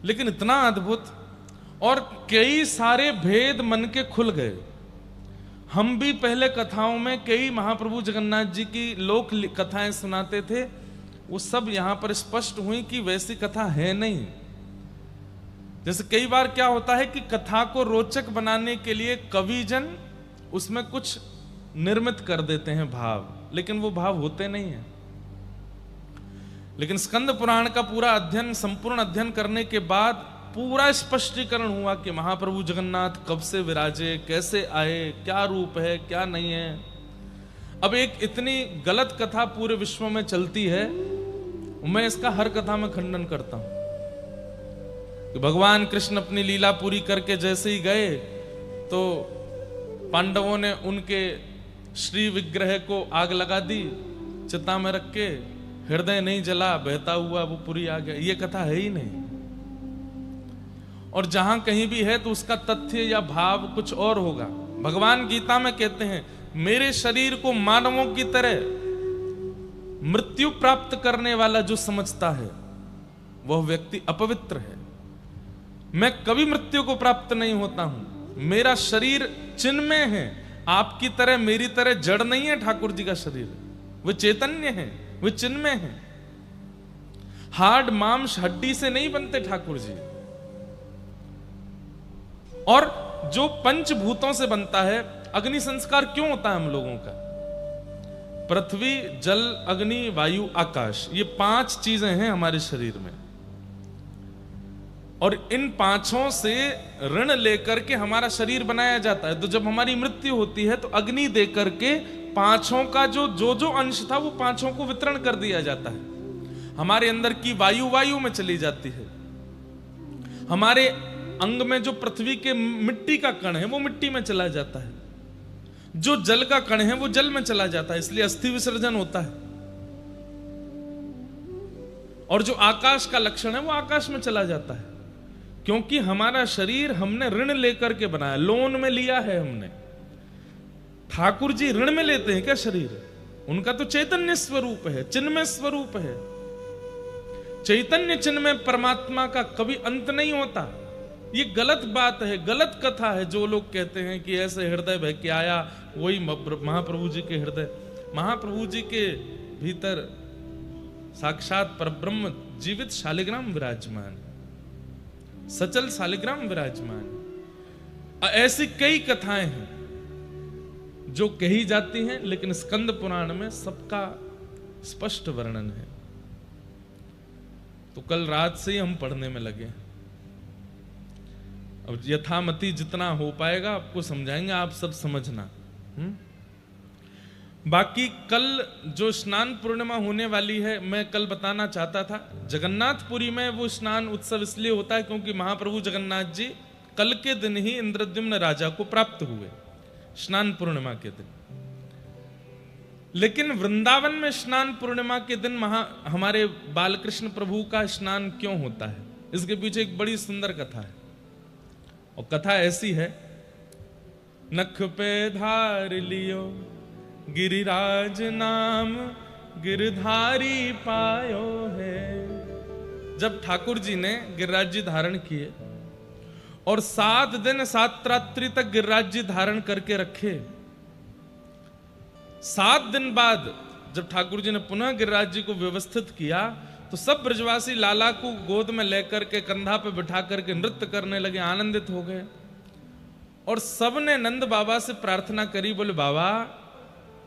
लेकिन इतना अद्भुत, और कई सारे भेद मन के खुल गए। हम भी पहले कथाओं में कई महाप्रभु जगन्नाथ जी की लोक कथाएं सुनाते थे, वो सब यहां पर स्पष्ट हुई कि वैसी कथा है नहीं। जैसे कई बार क्या होता है कि कथा को रोचक बनाने के लिए कविजन उसमें कुछ निर्मित कर देते हैं भाव, लेकिन वो भाव होते नहीं है। लेकिन स्कंद पुराण का पूरा अध्ययन, संपूर्ण अध्ययन करने के बाद पूरा स्पष्टीकरण हुआ कि महाप्रभु जगन्नाथ कब से विराजे, कैसे आए, क्या रूप है, क्या नहीं है। अब एक इतनी गलत कथा पूरे विश्व में चलती है, मैं इसका हर कथा में खंडन करता हूं कि भगवान कृष्ण अपनी लीला पूरी करके जैसे ही गए तो पांडवों ने उनके श्री विग्रह को आग लगा दी, चिता में रख के, हृदय नहीं जला, बहता हुआ वो पूरी आ गया। ये कथा है ही नहीं। और जहां कहीं भी है तो उसका तथ्य या भाव कुछ और होगा। भगवान गीता में कहते हैं, मेरे शरीर को मानवों की तरह मृत्यु प्राप्त करने वाला जो समझता है वह व्यक्ति अपवित्र है। मैं कभी मृत्यु को प्राप्त नहीं होता हूं। मेरा शरीर चिन्मय है, आपकी तरह मेरी तरह जड़ नहीं है। ठाकुर जी का शरीर वो चैतन्य है, वो चिन्मय है। हार्ड मांस हड्डी से नहीं बनते ठाकुर जी। और जो पंचभूतों से बनता है, अग्नि संस्कार क्यों होता है हम लोगों का? पृथ्वी, जल, अग्नि, वायु, आकाश, ये 5 चीजें हैं हमारे शरीर में। और इन 5 से ऋण लेकर के हमारा शरीर बनाया जाता है। तो जब हमारी मृत्यु होती है तो अग्नि दे करके 5 का जो अंश था वो 5 को वितरण कर दिया जाता है। हमारे अंदर की वायु में चली जाती है। हमारे अंग में जो पृथ्वी के मिट्टी का कण है वो मिट्टी में चला जाता है। जो जल का कण है वो जल में चला जाता है, इसलिए अस्थि विसर्जन होता है। और जो आकाश का लक्षण है वो आकाश में चला जाता है, क्योंकि हमारा शरीर हमने ऋण लेकर के बनाया, लोन में लिया है हमने। ठाकुर जी ऋण में लेते हैं क्या शरीर? उनका तो चैतन्य स्वरूप है, चिन्मय स्वरूप है। चैतन्य चिन्मय परमात्मा का कभी अंत नहीं होता। ये गलत बात है, गलत कथा है। जो लोग कहते हैं कि ऐसे हृदय बह के आया, वही महाप्रभु जी के हृदय। महाप्रभु जी के भीतर साक्षात परब्रह्म जीवित शालिग्राम विराजमान, सचल शालिग्राम विराजमान। ऐसी कई कथाएं हैं जो कही जाती हैं, लेकिन स्कंद पुराण में सबका स्पष्ट वर्णन है। तो कल रात से ही हम पढ़ने में लगे। अब यथामति जितना हो पाएगा आपको समझाएंगे, आप सब समझना। बाकी कल जो स्नान पूर्णिमा होने वाली है, मैं कल बताना चाहता था। जगन्नाथपुरी में वो स्नान उत्सव इसलिए होता है क्योंकि महाप्रभु जगन्नाथ जी कल के दिन ही इंद्रद्युम्न राजा को प्राप्त हुए, स्नान पूर्णिमा के दिन। लेकिन वृंदावन में स्नान पूर्णिमा के दिन हमारे बालकृष्ण प्रभु का स्नान क्यों होता है, इसके पीछे एक बड़ी सुंदर कथा है। और कथा ऐसी है, नख पे धार लियो गिरिराज नाम, गिरधारी पायो है। जब ठाकुर जी ने गिरिराज जी धारण किए और 7 दिन 7 रात्रि तक गिरिराज जी धारण करके रखे, 7 दिन बाद जब ठाकुर जी ने पुनः गिरिराज जी को व्यवस्थित किया तो सब ब्रजवासी लाला को गोद में लेकर के कंधा पे बिठा करके नृत्य करने लगे, आनंदित हो गए। और सबने नंद बाबा से प्रार्थना करी, बोले बाबा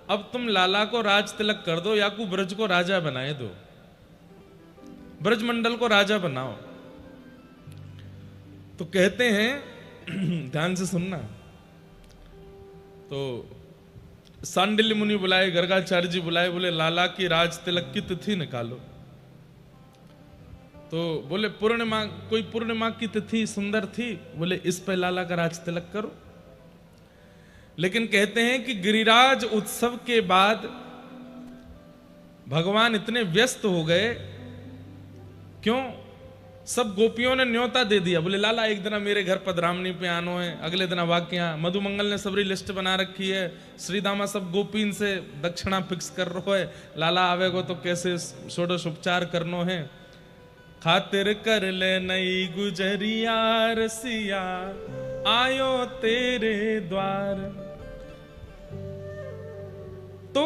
अब तुम लाला को राज तिलक कर दो, या को ब्रज को राजा बनाए दो, ब्रजमंडल को राजा बनाओ। तो कहते हैं, ध्यान से सुनना, तो सांडिल्य मुनि बुलाए, गर्गाचार्य जी बुलाए, बोले लाला की राज तिलक की तिथि निकालो। तो बोले पूर्णिमा, कोई पूर्णिमा की तिथि सुंदर थी, बोले इस पे लाला का राज तिलक करो। लेकिन कहते हैं कि गिरिराज उत्सव के बाद भगवान इतने व्यस्त हो गए, क्यों? सब गोपियों ने न्योता दे दिया, बोले लाला एक दिन मेरे घर पधरामनी पे आनो है, अगले दिन वाक्या। मधुमंगल ने सबरी लिस्ट बना रखी है, श्रीदामा सब गोपीन से दक्षिणा फिक्स कर रहो है, लाला आवेगो तो कैसे षोडश उपचार करनो है। खातिर कर ले नई गुजरिया रसिया आयो तेरे द्वार। तो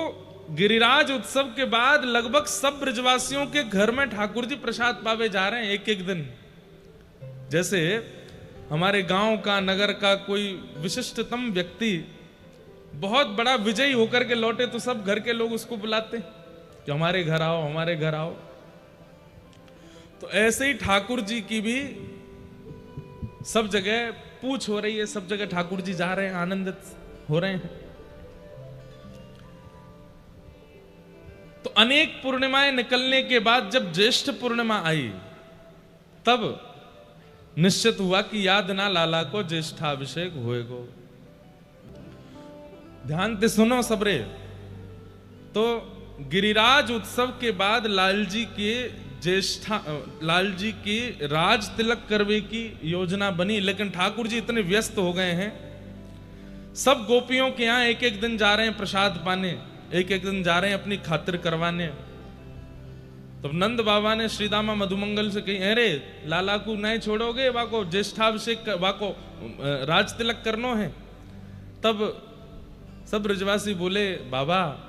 गिरिराज उत्सव के बाद लगभग सब ब्रजवासियों के घर में ठाकुर जी प्रसाद पावे जा रहे हैं एक एक दिन। जैसे हमारे गांव का नगर का कोई विशिष्टतम व्यक्ति बहुत बड़ा विजयी होकर के लौटे तो सब घर के लोग उसको बुलाते कि हमारे घर आओ, हमारे घर आओ। तो ऐसे ही ठाकुर जी की भी सब जगह पूछ हो रही है, सब जगह ठाकुर जी जा रहे हैं, आनंदित हो रहे हैं। तो अनेक पूर्णिमाएं निकलने के बाद जब ज्येष्ठ पूर्णिमा आई तब निश्चित हुआ कि याद ना लाला को ज्येष्ठाभिषेक होएगो। ध्यान से सुनो सबरे। तो गिरिराज उत्सव के बाद लाल जी की राज तिलक करवे की योजना बनी, लेकिन ठाकुर जी इतने व्यस्त हो गए हैं, सब गोपियों के यहां एक एक दिन जा रहे हैं प्रसाद पाने, एक एक दिन जा रहे हैं अपनी खातिर करवाने। तो नंद बाबा ने श्रीदामा मधुमंगल से कही, अरे लाला को नहीं छोड़ोगे, वाको ज्येष्ठाभिषेक वाको राज तिलक करनो है। तब सब ब्रजवासी बोले, बाबा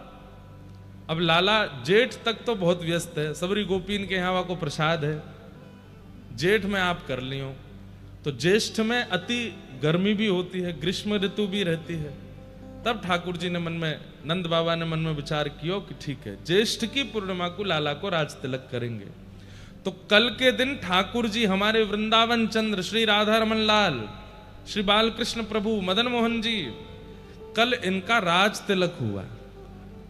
अब लाला जेठ तक तो बहुत व्यस्त है, सबरी गोपीन के यहाँ वाको प्रसाद है, जेठ में आप कर लियो। तो ज्येष्ठ में अति गर्मी भी होती है, ग्रीष्म ऋतु भी रहती है। तब ठाकुर जी ने मन में, नंद बाबा ने मन में विचार किया कि ठीक है, ज्येष्ठ की पूर्णिमा को लाला को राज तिलक करेंगे। तो कल के दिन ठाकुर जी हमारे वृंदावन चंद्र श्री राधा रमन लाल, श्री बालकृष्ण प्रभु, मदन मोहन जी, कल इनका राज तिलक हुआ।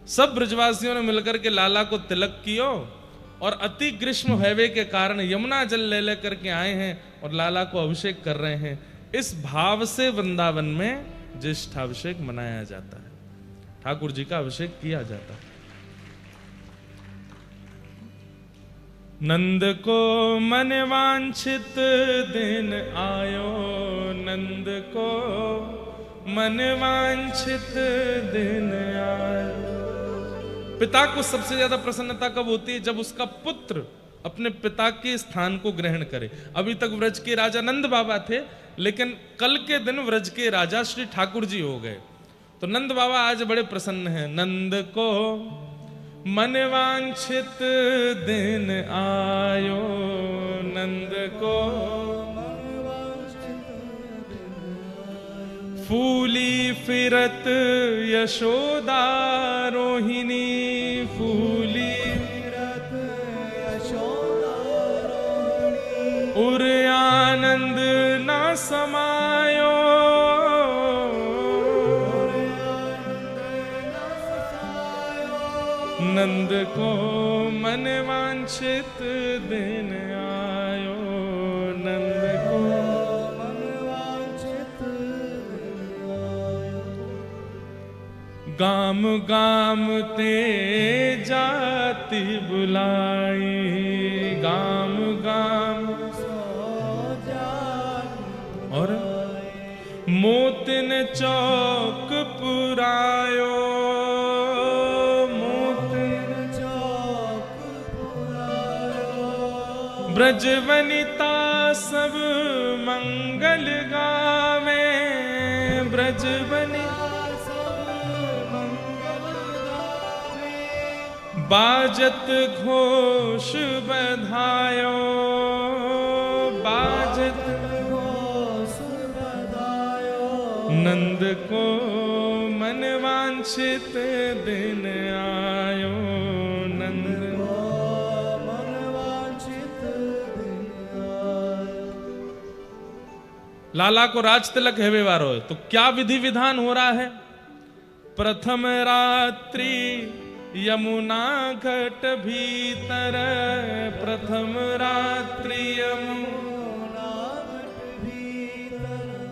सब ब्रजवासियों ने मिलकर के लाला को तिलक कियो और अति ग्रीष्म हैवे के कारण यमुना जल ले लेकर के आए हैं और लाला को अभिषेक कर रहे हैं। इस भाव से वृंदावन में ज्येष्ठाभिषेक मनाया जाता है, ठाकुर जी का अभिषेक किया जाता है। नंद को मन वांछित दिन आयो, नंद को मन वांछित दिन आयो। पिता को सबसे ज्यादा प्रसन्नता कब होती है? जब उसका पुत्र अपने पिता के स्थान को ग्रहण करे। अभी तक व्रज के राजा नंद बाबा थे, लेकिन कल के दिन व्रज के राजा श्री ठाकुर जी हो गए। तो नंद बाबा आज बड़े प्रसन्न हैं। नंद को मन वांछित दिन आयो, नंद को फूली फिरत यशोदा रोहिणी, फूली फिरत यशोदा रोहिणी, उर आनंद ना समायो, नंद को मन वांछित दिन आयो, नंद को मन वांछित दिन आयो। गाम गाम ते जाति बुलाई, गाम गाम और मोतिन चौक पुरायो, ब्रज वनिता सब मंगल गावे, ब्रज वनिता सब मंगल गावे, बाजत घोष बधायो, बाजत घोष बधायो, नंद को मन वांछित दिन आयो, नंद लाला को राज तिलक है वारो है। तो क्या विधि विधान हो रहा है? प्रथम रात्रि यमुना घट भीतर, प्रथम रात्रि यमुना घट भीतर,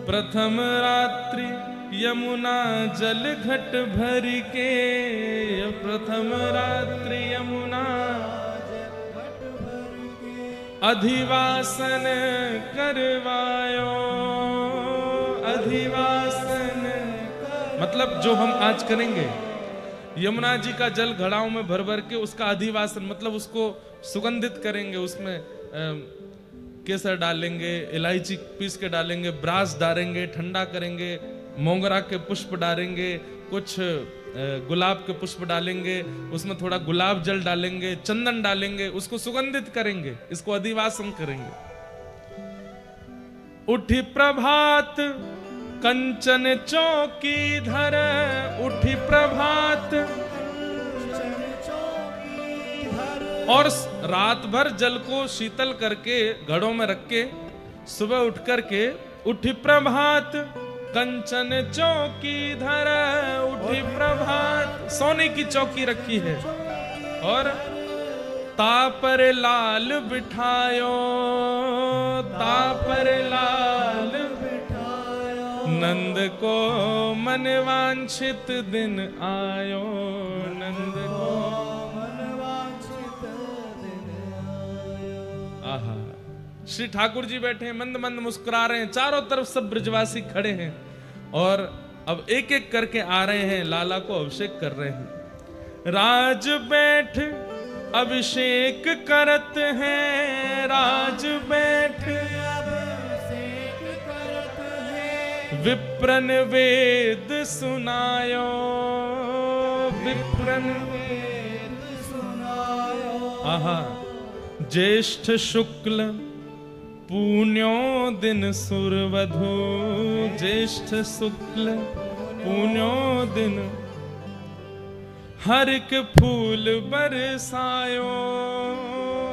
प्रथम रात्रि यमुना जल घट भर के, प्रथम रात्रि यमुना अधिवासन करवायो, अधिवासन मतलब जो हम आज करेंगे, यमुना जी का जल घड़ाओं में भर भर के उसका अधिवासन मतलब उसको सुगंधित करेंगे, उसमें केसर डालेंगे, इलायची पीस के डालेंगे, ब्रास डालेंगे, ठंडा करेंगे, मोगरा के पुष्प डालेंगे, कुछ गुलाब के पुष्प डालेंगे, उसमें थोड़ा गुलाब जल डालेंगे, चंदन डालेंगे, उसको सुगंधित करेंगे, इसको अधिवासन करेंगे। उठी प्रभात कंचन चौकी धर, उठी प्रभात, और रात भर जल को शीतल करके घड़ों में रख के सुबह उठ करके उठी प्रभात कंचन चौकी धर, उठी प्रभात, सोने की चौकी रखी है, और तापर लाल बिठायो, तापर लाल बिठायो, नंद को मन वांछित दिन आयो, नंद को मन वांछित दिन आयो। आहा, श्री ठाकुर जी बैठे हैं, मंद मंद मुस्कुरा रहे हैं, चारों तरफ सब ब्रजवासी खड़े हैं, और अब एक एक करके आ रहे हैं, लाला को अभिषेक कर रहे हैं। राज बैठ अभिषेक करत हैं, राज बैठ अभिषेक करत हैं, विप्रन वेद सुनायो, विप्रन वेद सुनायो। आहा, ज्येष्ठ शुक्ल पुण्यो दिन सुरवधु, ज्येष्ठ शुक्ल पुण्यो दिन, हरिक फूल बरसायो,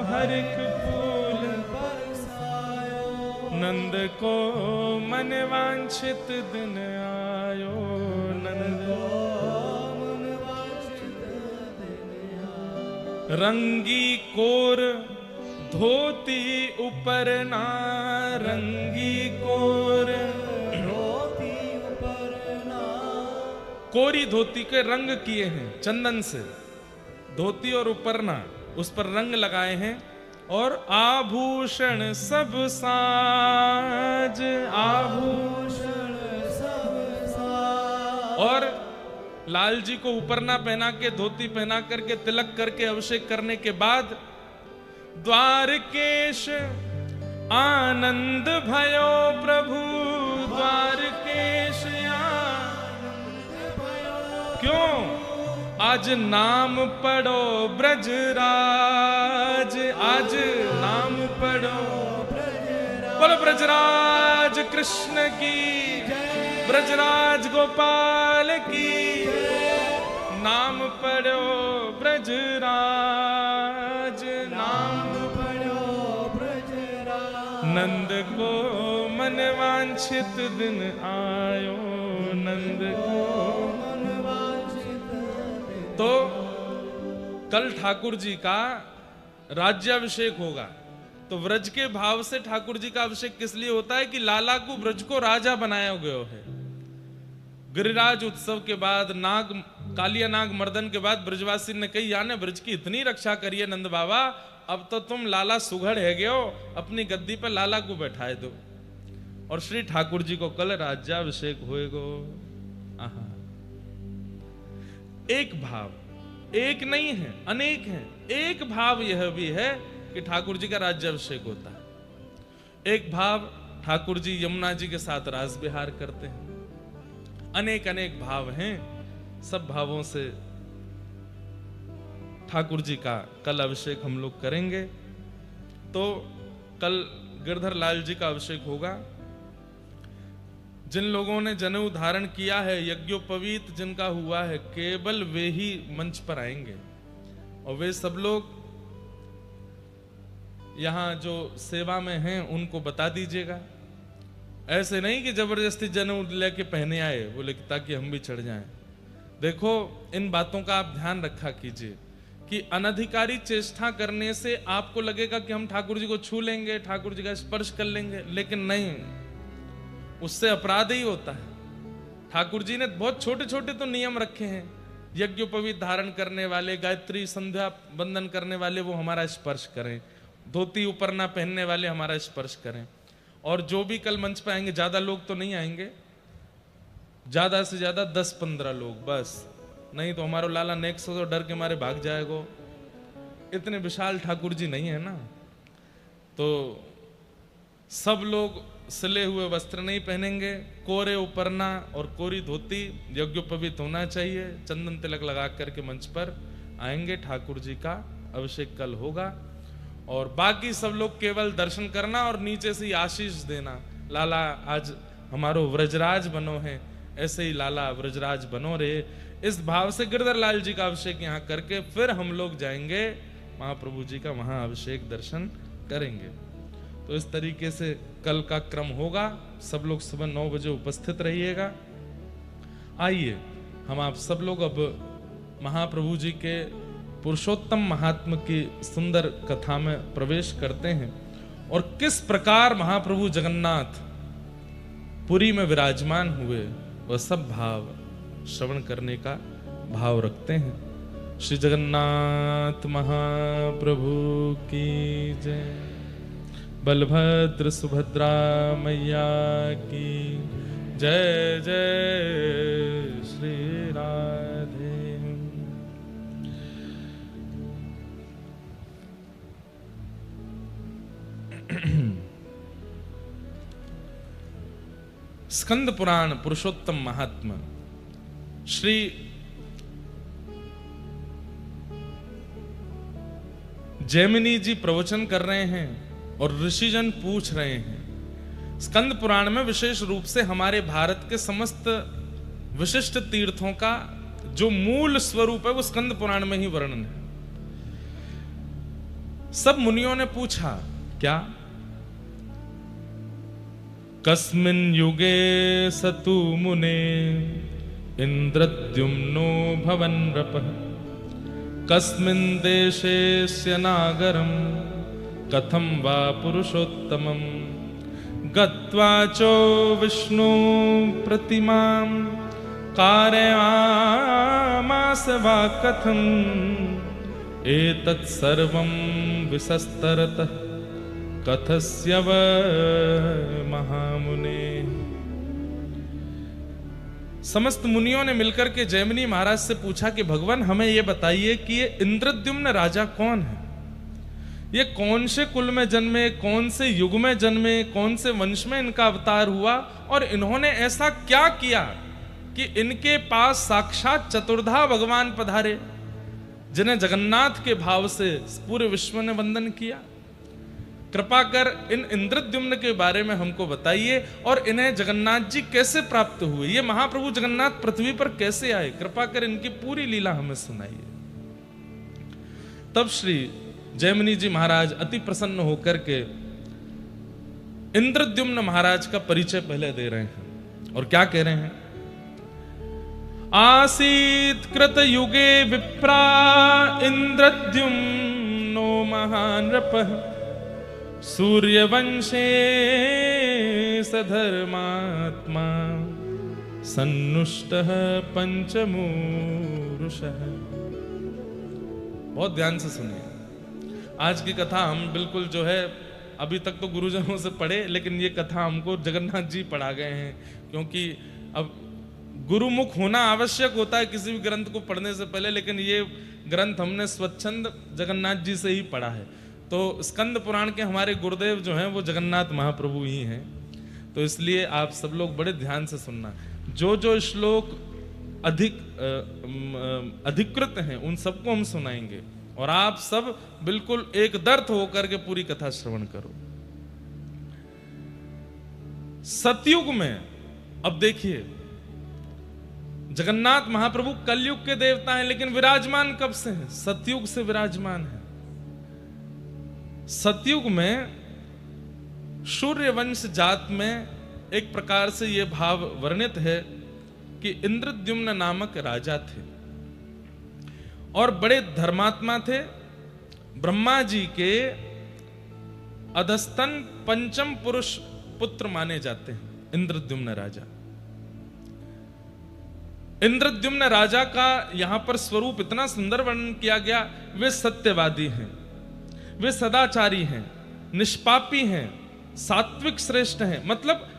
हरिक फूल बरसायो, नंद को मन वांछित दिन आयो, नंद को मन वांछित दिन आयो। रंगी कोर धोती ऊपर ना, रंगी कोर धोती ऊपर ना, कोरी धोती के रंग किए हैं चंदन से, धोती और उपरना उस पर रंग लगाए हैं, और आभूषण सब साज, आभूषण सब साज, और लाल जी को उपरना पहना के, धोती पहना करके, तिलक करके अभिषेक करने के बाद द्वारकेश आनंद भयो प्रभु, द्वारकेश आनंद भयो, क्यों? आज नाम पढ़ो ब्रजराज, आज नाम पढ़ो ब्रजराज, बोलो ब्रजराज कृष्ण की, ब्रजराज गोपाल की, नाम पढ़ो ब्रजराज, नाम पढ़ो ब्रजराज, नंद को मन वांछित दिन आयो, नंद को मन वांछित दिन। तो कल ठाकुर जी का राज्याभिषेक होगा, तो व्रज के भाव से ठाकुर जी का अभिषेक किस लिए होता है कि लाला को व्रज को राजा बनाया गया है। गिरिराज उत्सव के बाद, नाग कालिया नाग मर्दन के बाद ब्रजवासी ने कही, याने ब्रज की इतनी रक्षा करिए नंद बाबा, अब तो तुम लाला सुघड़ है गयो, अपनी गद्दी पर लाला को बैठाए दो। और श्री ठाकुर जी को कल राज्याभिषेक होएगो। आहा, एक भाव, एक नहीं है, अनेक है। एक भाव यह भी है कि ठाकुर जी का राज्याभिषेक होता है। एक भाव ठाकुर जी यमुना जी के साथ रास विहार करते हैं। अनेक अनेक भाव हैं, सब भावों से ठाकुर जी का कल अभिषेक हम लोग करेंगे। तो कल गिरधर लाल जी का अभिषेक होगा। जिन लोगों ने जनेऊ धारण किया है, यज्ञोपवीत जिनका हुआ है, केवल वे ही मंच पर आएंगे। और वे सब लोग यहां जो सेवा में हैं उनको बता दीजिएगा। ऐसे नहीं कि जबरदस्ती जनेऊ लेके पहने आए बोले ताकि हम भी चढ़ जाएं। देखो, इन बातों का आप ध्यान रखा कीजिए कि अनधिकारी चेष्टा करने से आपको लगेगा कि हम ठाकुर जी को छू लेंगे, ठाकुर जी का स्पर्श कर लेंगे, लेकिन नहीं, उससे अपराध ही होता है। ठाकुर जी ने बहुत छोटे छोटे तो नियम रखे हैं। यज्ञोपवीत धारण करने वाले, गायत्री संध्या बंदन करने वाले वो हमारा स्पर्श करें, धोती ऊपर ना पहनने वाले हमारा स्पर्श करें। और जो भी कल मंच पे आएंगे, ज्यादा लोग तो नहीं आएंगे, ज्यादा से ज्यादा 10-15 लोग बस, नहीं तो हमारा लाला नेक्स्ट तो डर के मारे भाग जाएगा। इतने विशाल ठाकुर जी नहीं है ना। तो सब लोग सिले हुए वस्त्र नहीं पहनेंगे, कोरे उपरना और कोरी धोती, यज्ञोपवीत होना चाहिए, चंदन तिलक लगा करके मंच पर आएंगे। ठाकुर जी का अभिषेक कल होगा और बाकी सब लोग केवल दर्शन करना और नीचे से आशीष देना, लाला आज हमारो व्रजराज बनो है, ऐसे ही लाला व्रजराज बनो रे, इस भाव से गिरधर लाल जी का अभिषेक यहाँ करके फिर हम लोग जाएंगे महाप्रभु जी का वहां अभिषेक दर्शन करेंगे। तो इस तरीके से कल का क्रम होगा। सब लोग सुबह 9 बजे उपस्थित रहिएगा। आइए हम आप सब लोग अब महाप्रभु जी के पुरुषोत्तम महात्म की सुंदर कथा में प्रवेश करते हैं और किस प्रकार महाप्रभु जगन्नाथ पुरी में विराजमान हुए वह सब भाव श्रवण करने का भाव रखते हैं। श्री जगन्नाथ महाप्रभु की जय। बलभद्र सुभद्रा मैया की जय। जय श्री राधे। स्कंद पुराण पुरुषोत्तम महात्मा श्री जैमिनी जी प्रवचन कर रहे हैं और ऋषिजन पूछ रहे हैं। स्कंद पुराण में विशेष रूप से हमारे भारत के समस्त विशिष्ट तीर्थों का जो मूल स्वरूप है वो स्कंद पुराण में ही वर्णन है। सब मुनियों ने पूछा क्या? कस्मिन् युगे सतु मुने इंद्रद्युम्नो भवन नृपः कस्मिन् देशेस्य नागरं कथं वा पुरुषोत्तमं गत्वा चो विष्णु प्रतिमां कारयामास वा कथं एतत् सर्वं विसस्तरतः कथस्य व महामुने। समस्त मुनियों ने मिलकर के जैमिनी महाराज से पूछा कि भगवान हमें यह बताइए कि ये इंद्रद्युम्न राजा कौन है, ये कौन से कुल में जन्मे, कौन से युग में जन्मे, कौन से वंश में इनका अवतार हुआ और इन्होंने ऐसा क्या किया कि इनके पास साक्षात चतुर्धा भगवान पधारे जिन्हें जगन्नाथ के भाव से पूरे विश्व ने वंदन किया। कृपा कर इन इंद्रद्युम्न के बारे में हमको बताइए और इन्हें जगन्नाथ जी कैसे प्राप्त हुए, ये महाप्रभु जगन्नाथ पृथ्वी पर कैसे आए, कृपा कर इनकी पूरी लीला हमें सुनाइए। तब श्री जैमिनी जी महाराज अति प्रसन्न होकर के इंद्रद्युम्न महाराज का परिचय पहले दे रहे हैं और क्या कह रहे हैं? आसीत कृत युगे विप्रा इंद्रद्युम्नो महानृपः सूर्यवंशे सधर्मात्मा सन्नुष्टः पंचमूरुषः। बहुत ध्यान से सुनिए, आज की कथा हम बिल्कुल जो है अभी तक तो गुरुजनों से पढ़े, लेकिन ये कथा हमको जगन्नाथ जी पढ़ा गए हैं, क्योंकि अब गुरुमुख होना आवश्यक होता है किसी भी ग्रंथ को पढ़ने से पहले, लेकिन ये ग्रंथ हमने स्वच्छंद जगन्नाथ जी से ही पढ़ा है। तो स्कंद पुराण के हमारे गुरुदेव जो हैं वो जगन्नाथ महाप्रभु ही हैं, तो इसलिए आप सब लोग बड़े ध्यान से सुनना। जो जो श्लोक अधिकृत हैं उन सबको हम सुनाएंगे और आप सब बिल्कुल एक दर्थ होकर के पूरी कथा श्रवण करो। सतयुग में अब देखिए, जगन्नाथ महाप्रभु कलयुग के देवता हैं, लेकिन विराजमान कब से हैं? सतयुग से विराजमान है। सतयुग में सूर्यवंश जात में एक प्रकार से यह भाव वर्णित है कि इंद्रद्युम्न नामक राजा थे और बड़े धर्मात्मा थे। ब्रह्मा जी के अधस्तन पंचम पुरुष पुत्र माने जाते हैं इंद्रद्युम्न राजा। इंद्रद्युम्न राजा का यहां पर स्वरूप इतना सुंदर वर्णन किया गया। वे सत्यवादी हैं, वे सदाचारी हैं, निष्पापी हैं, सात्विक श्रेष्ठ हैं। मतलब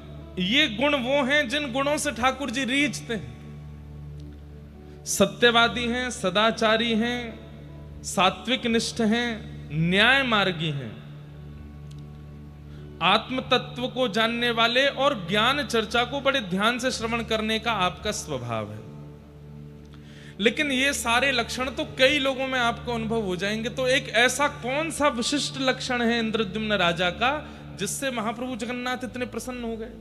ये गुण वो हैं जिन गुणों से ठाकुर जी रीझते हैं। सत्यवादी हैं, सदाचारी हैं, सात्विक निष्ठ हैं, न्याय मार्गी हैं आत्म तत्व को जानने वाले और ज्ञान चर्चा को बड़े ध्यान से श्रवण करने का आपका स्वभाव है। लेकिन ये सारे लक्षण तो कई लोगों में आपको अनुभव हो जाएंगे, तो एक ऐसा कौन सा विशिष्ट लक्षण है इंद्रद्युम्न राजा का जिससे महाप्रभु जगन्नाथ इतने प्रसन्न हो गए,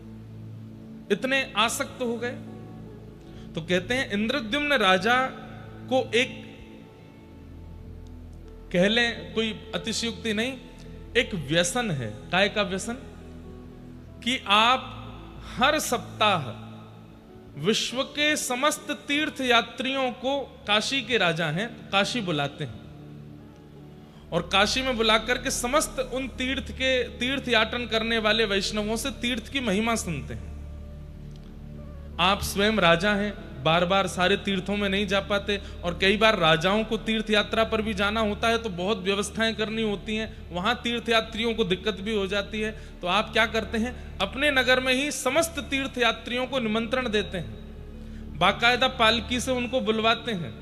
इतने आसक्त हो गए? तो कहते हैं इंद्रद्युम्न राजा को एक, कह लें कोई अतिशयोक्ति नहीं, एक व्यसन है। काय का व्यसन? कि आप हर सप्ताह विश्व के समस्त तीर्थ यात्रियों को, काशी के राजा हैं, काशी बुलाते हैं और काशी में बुलाकर के समस्त उन तीर्थ याटन करने वाले वैष्णवों से तीर्थ की महिमा सुनते हैं। आप स्वयं राजा हैं, बार बार सारे तीर्थों में नहीं जा पाते, और कई बार राजाओं को तीर्थ यात्रा पर भी जाना होता है तो बहुत व्यवस्थाएं करनी होती हैं, वहां तीर्थ यात्रियों को दिक्कत भी हो जाती है। तो आप क्या करते हैं, अपने नगर में ही समस्त तीर्थ यात्रियों को निमंत्रण देते हैं, बाकायदा पालकी से उनको बुलवाते हैं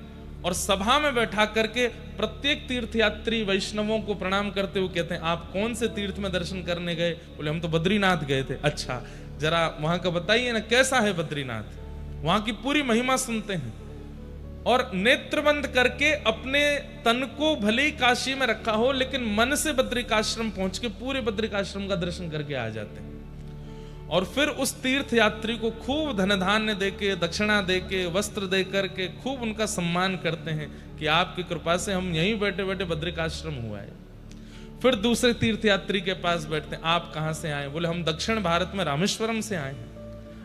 और सभा में बैठा करके प्रत्येक तीर्थ यात्री वैष्णवों को प्रणाम करते हुए कहते हैं, आप कौन से तीर्थ में दर्शन करने गए? बोले हम तो बद्रीनाथ गए थे। अच्छा, जरा वहां का बताइए ना, कैसा है बद्रीनाथ? वहां की पूरी महिमा सुनते हैं और नेत्र बंद करके अपने तन को भले ही काशी में रखा हो लेकिन मन से बद्रिकाश्रम पहुंच के पूरे बद्रिकाश्रम का दर्शन करके आ जाते हैं। और फिर उस तीर्थ यात्री को खूब धन धान्य देके, दक्षिणा देके, वस्त्र दे करके खूब उनका सम्मान करते हैं कि आपकी कृपा से हम यहीं बैठे बैठे बद्रिकाश्रम हुआ है। फिर दूसरे तीर्थ यात्री के पास बैठते हैं, आप कहां से आए? बोले हम दक्षिण भारत में रामेश्वरम से आए हैं।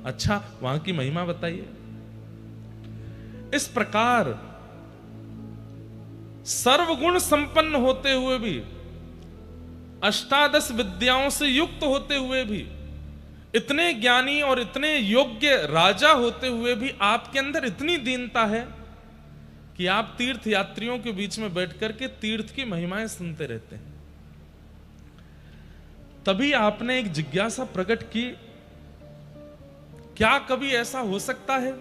अच्छा, वहां की महिमा बताइए। इस प्रकार सर्वगुण संपन्न होते हुए भी, अष्टादश विद्याओं से युक्त होते हुए भी, इतने ज्ञानी और इतने योग्य राजा होते हुए भी आपके अंदर इतनी दीनता है कि आप तीर्थ यात्रियों के बीच में बैठकर के तीर्थ की महिमाएं सुनते रहते हैं। तभी आपने एक जिज्ञासा प्रकट की, क्या कभी ऐसा हो सकता है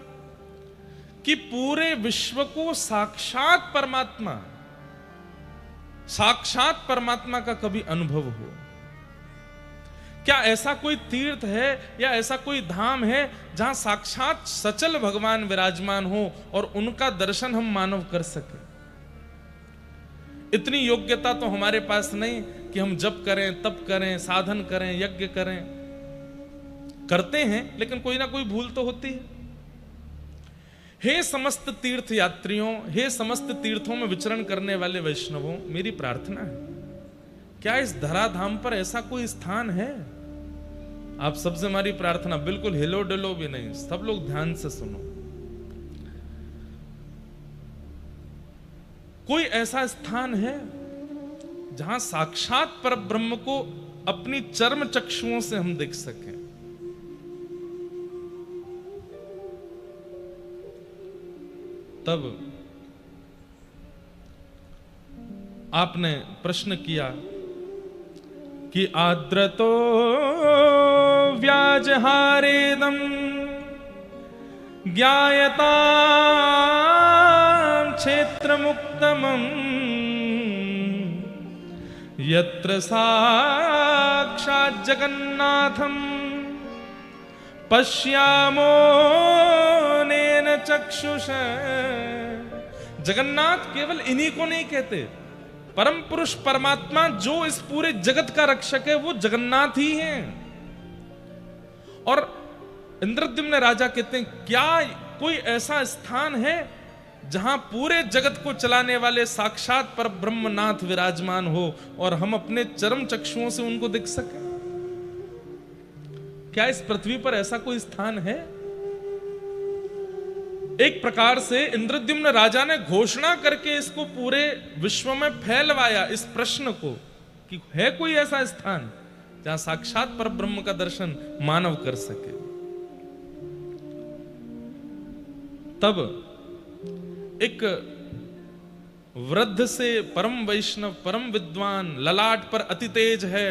कि पूरे विश्व को साक्षात परमात्मा का कभी अनुभव हो? क्या ऐसा कोई तीर्थ है या ऐसा कोई धाम है जहां साक्षात सचल भगवान विराजमान हो और उनका दर्शन हम मानव कर सके? इतनी योग्यता तो हमारे पास नहीं कि हम जप करें, तप करें, साधन करें, यज्ञ करें। करते हैं लेकिन कोई ना कोई भूल तो होती है। हे समस्त तीर्थ यात्रियों, हे समस्त तीर्थों में विचरण करने वाले वैष्णवों, मेरी प्रार्थना है, क्या इस धराधाम पर ऐसा कोई स्थान है? आप सबसे हमारी प्रार्थना, बिल्कुल हिलो डुलो भी नहीं, सब लोग ध्यान से सुनो। कोई ऐसा स्थान है जहां साक्षात परब्रह्म को अपनी चर्म चक्षुओं से हम देख सकें? तब आपने प्रश्न किया कि आद्रतो व्याजहारेदम ज्ञायता क्षेत्र मुक्तमं यत्र साक्षात् जगन्नाथं पश्यामो नेन चक्षुष। जगन्नाथ केवल इन्हीं को नहीं कहते, परम पुरुष परमात्मा जो इस पूरे जगत का रक्षक है वो जगन्नाथ ही हैं। और इंद्रद्युम्न राजा कहते हैं, क्या कोई ऐसा स्थान है जहां पूरे जगत को चलाने वाले साक्षात पर ब्रह्मनाथ विराजमान हो और हम अपने चरम चक्षुओं से उनको देख सकें? क्या इस पृथ्वी पर ऐसा कोई स्थान है? एक प्रकार से इंद्रद्युम्न राजा ने घोषणा करके इसको पूरे विश्व में फैलवाया इस प्रश्न को कि है कोई ऐसा स्थान जहां साक्षात परब्रह्म का दर्शन मानव कर सके। तब एक वृद्ध से परम वैष्णव, परम विद्वान, ललाट पर अति तेज है,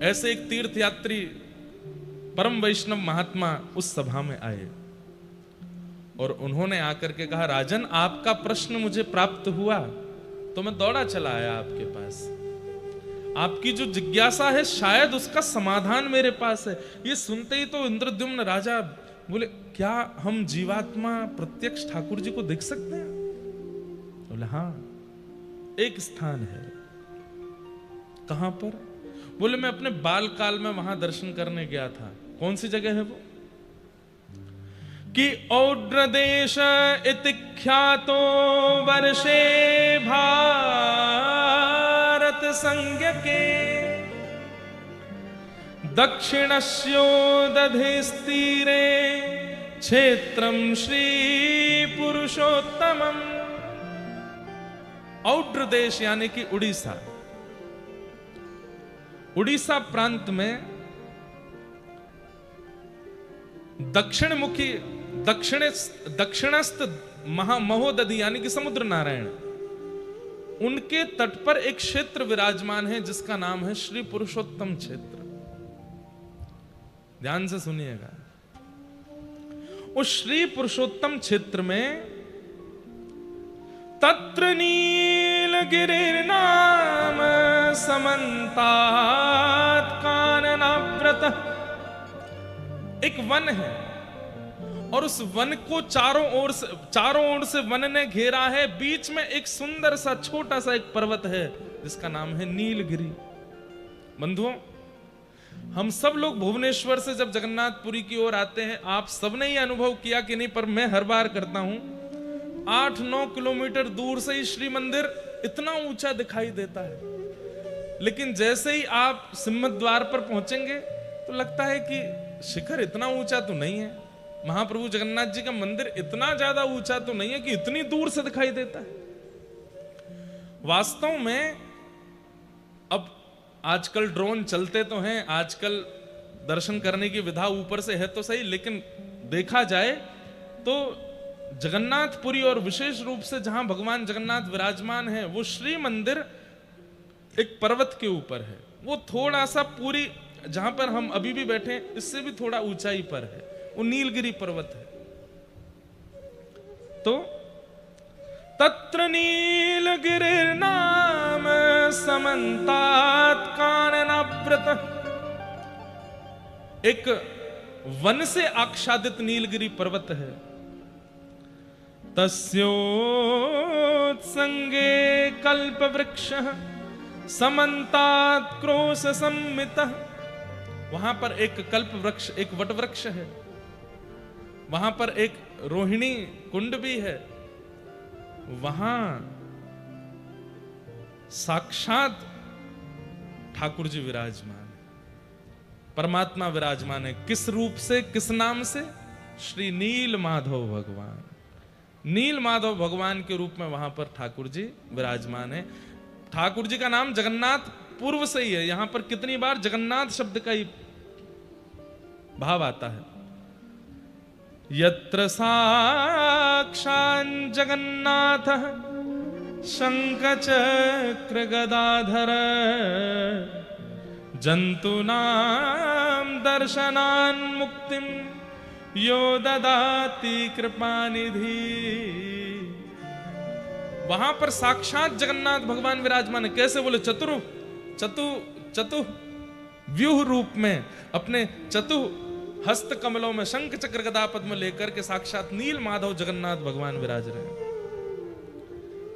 ऐसे एक तीर्थ यात्री परम वैष्णव महात्मा उस सभा में आए और उन्होंने आकर के कहा, राजन आपका प्रश्न मुझे प्राप्त हुआ तो मैं दौड़ा चला आया आपके पास। आपकी जो जिज्ञासा है शायद उसका समाधान मेरे पास है। ये सुनते ही तो इंद्रद्युम्न राजा बोले, क्या हम जीवात्मा प्रत्यक्ष ठाकुर जी को देख सकते हैं? बोले हाँ, एक स्थान है। कहां पर? बोले मैं अपने बाल काल में वहां दर्शन करने गया था। कौन सी जगह है वो? कि औड्र देश इति ख्यातो वर्षे भारत संज्ञ के दक्षिणस्योदधिस्तीरे क्षेत्रम श्री पुरुषोत्तमम। औड्र देश यानी कि उड़ीसा। उड़ीसा प्रांत में दक्षिण मुखी दक्षिणस्थ महोदधि यानी कि समुद्र नारायण, उनके तट पर एक क्षेत्र विराजमान है जिसका नाम है श्री पुरुषोत्तम क्षेत्र। ध्यान से सुनिएगा। उस श्री पुरुषोत्तम क्षेत्र में तत्र नीलगिरिर्नाम समन्तात काननाव्रत एक वन है, और उस वन को चारों ओर से वन ने घेरा है। बीच में एक सुंदर सा छोटा सा एक पर्वत है जिसका नाम है नीलगिरि। बंधुओं, हम सब लोग भुवनेश्वर से जब जगन्नाथपुरी की ओर आते हैं, आप सबने ये अनुभव किया कि नहीं, पर मैं हर बार करता हूं, 8-9 किलोमीटर दूर से ही श्री मंदिर इतना ऊंचा दिखाई देता है, लेकिन जैसे ही आप सिम्मत द्वार पर पहुंचेंगे तो लगता है कि शिखर इतना ऊंचा तो नहीं है, महाप्रभु जगन्नाथ जी का मंदिर इतना ज्यादा ऊंचा तो नहीं है कि इतनी दूर से दिखाई देता है। वास्तव में अब आजकल ड्रोन चलते तो हैं, आजकल दर्शन करने की विधा ऊपर से है तो सही, लेकिन देखा जाए तो जगन्नाथपुरी और विशेष रूप से जहां भगवान जगन्नाथ विराजमान है वो श्री मंदिर एक पर्वत के ऊपर है। वो थोड़ा सा पूरी जहां पर हम अभी भी बैठे हैं इससे भी थोड़ा ऊंचाई पर है, वो नीलगिरि पर्वत है। तो तत्र नीलगिरिर्नाम समन्तात काननाव्रत, एक वन से आच्छादित नीलगिरि पर्वत है। तस्योत्संगे कल्प वृक्षः समन्तात क्रोश सम्मितः, वहां पर एक कल्प वृक्ष, एक वट वृक्ष है, वहां पर एक रोहिणी कुंड भी है, वहां साक्षात ठाकुर जी विराजमान है, परमात्मा विराजमान है। किस रूप से, किस नाम से? श्री नील माधव भगवान। नील माधव भगवान के रूप में वहां पर ठाकुर जी विराजमान है। ठाकुर जी का नाम जगन्नाथ पूर्व से ही है। यहां पर कितनी बार जगन्नाथ शब्द का ही भाव आता है। यत्र साक्षात् जगन्नाथः शंख चक्र गदाधर जंतूनां दर्शनान् मुक्तिं यो ददाति कृपानिधि। वहां पर साक्षात जगन्नाथ भगवान विराजमान है। कैसे? बोले चतु व्यूह रूप में अपने चतु हस्त कमलों में शंख चक्र गदा पद्म लेकर के साक्षात नील माधव जगन्नाथ भगवान विराज रहे हैं।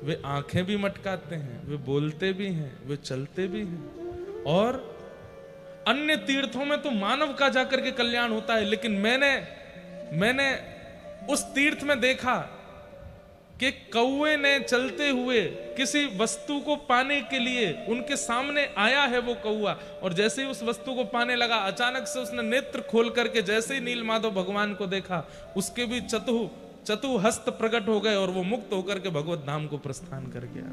वे आंखें भी मटकाते हैं, वे बोलते भी हैं, वे चलते भी हैं, और अन्य तीर्थों में तो मानव का जाकर के कल्याण होता है, लेकिन मैंने उस तीर्थ में देखा कि कौवे ने चलते हुए किसी वस्तु को पाने के लिए उनके सामने आया है वो कौवा, और जैसे ही उस वस्तु को पाने लगा अचानक से उसने नेत्र खोल करके जैसे ही नील माधव भगवान को देखा, उसके भी चतु हस्त प्रकट हो गए और वो मुक्त होकर के भगवत धाम को प्रस्थान कर गया।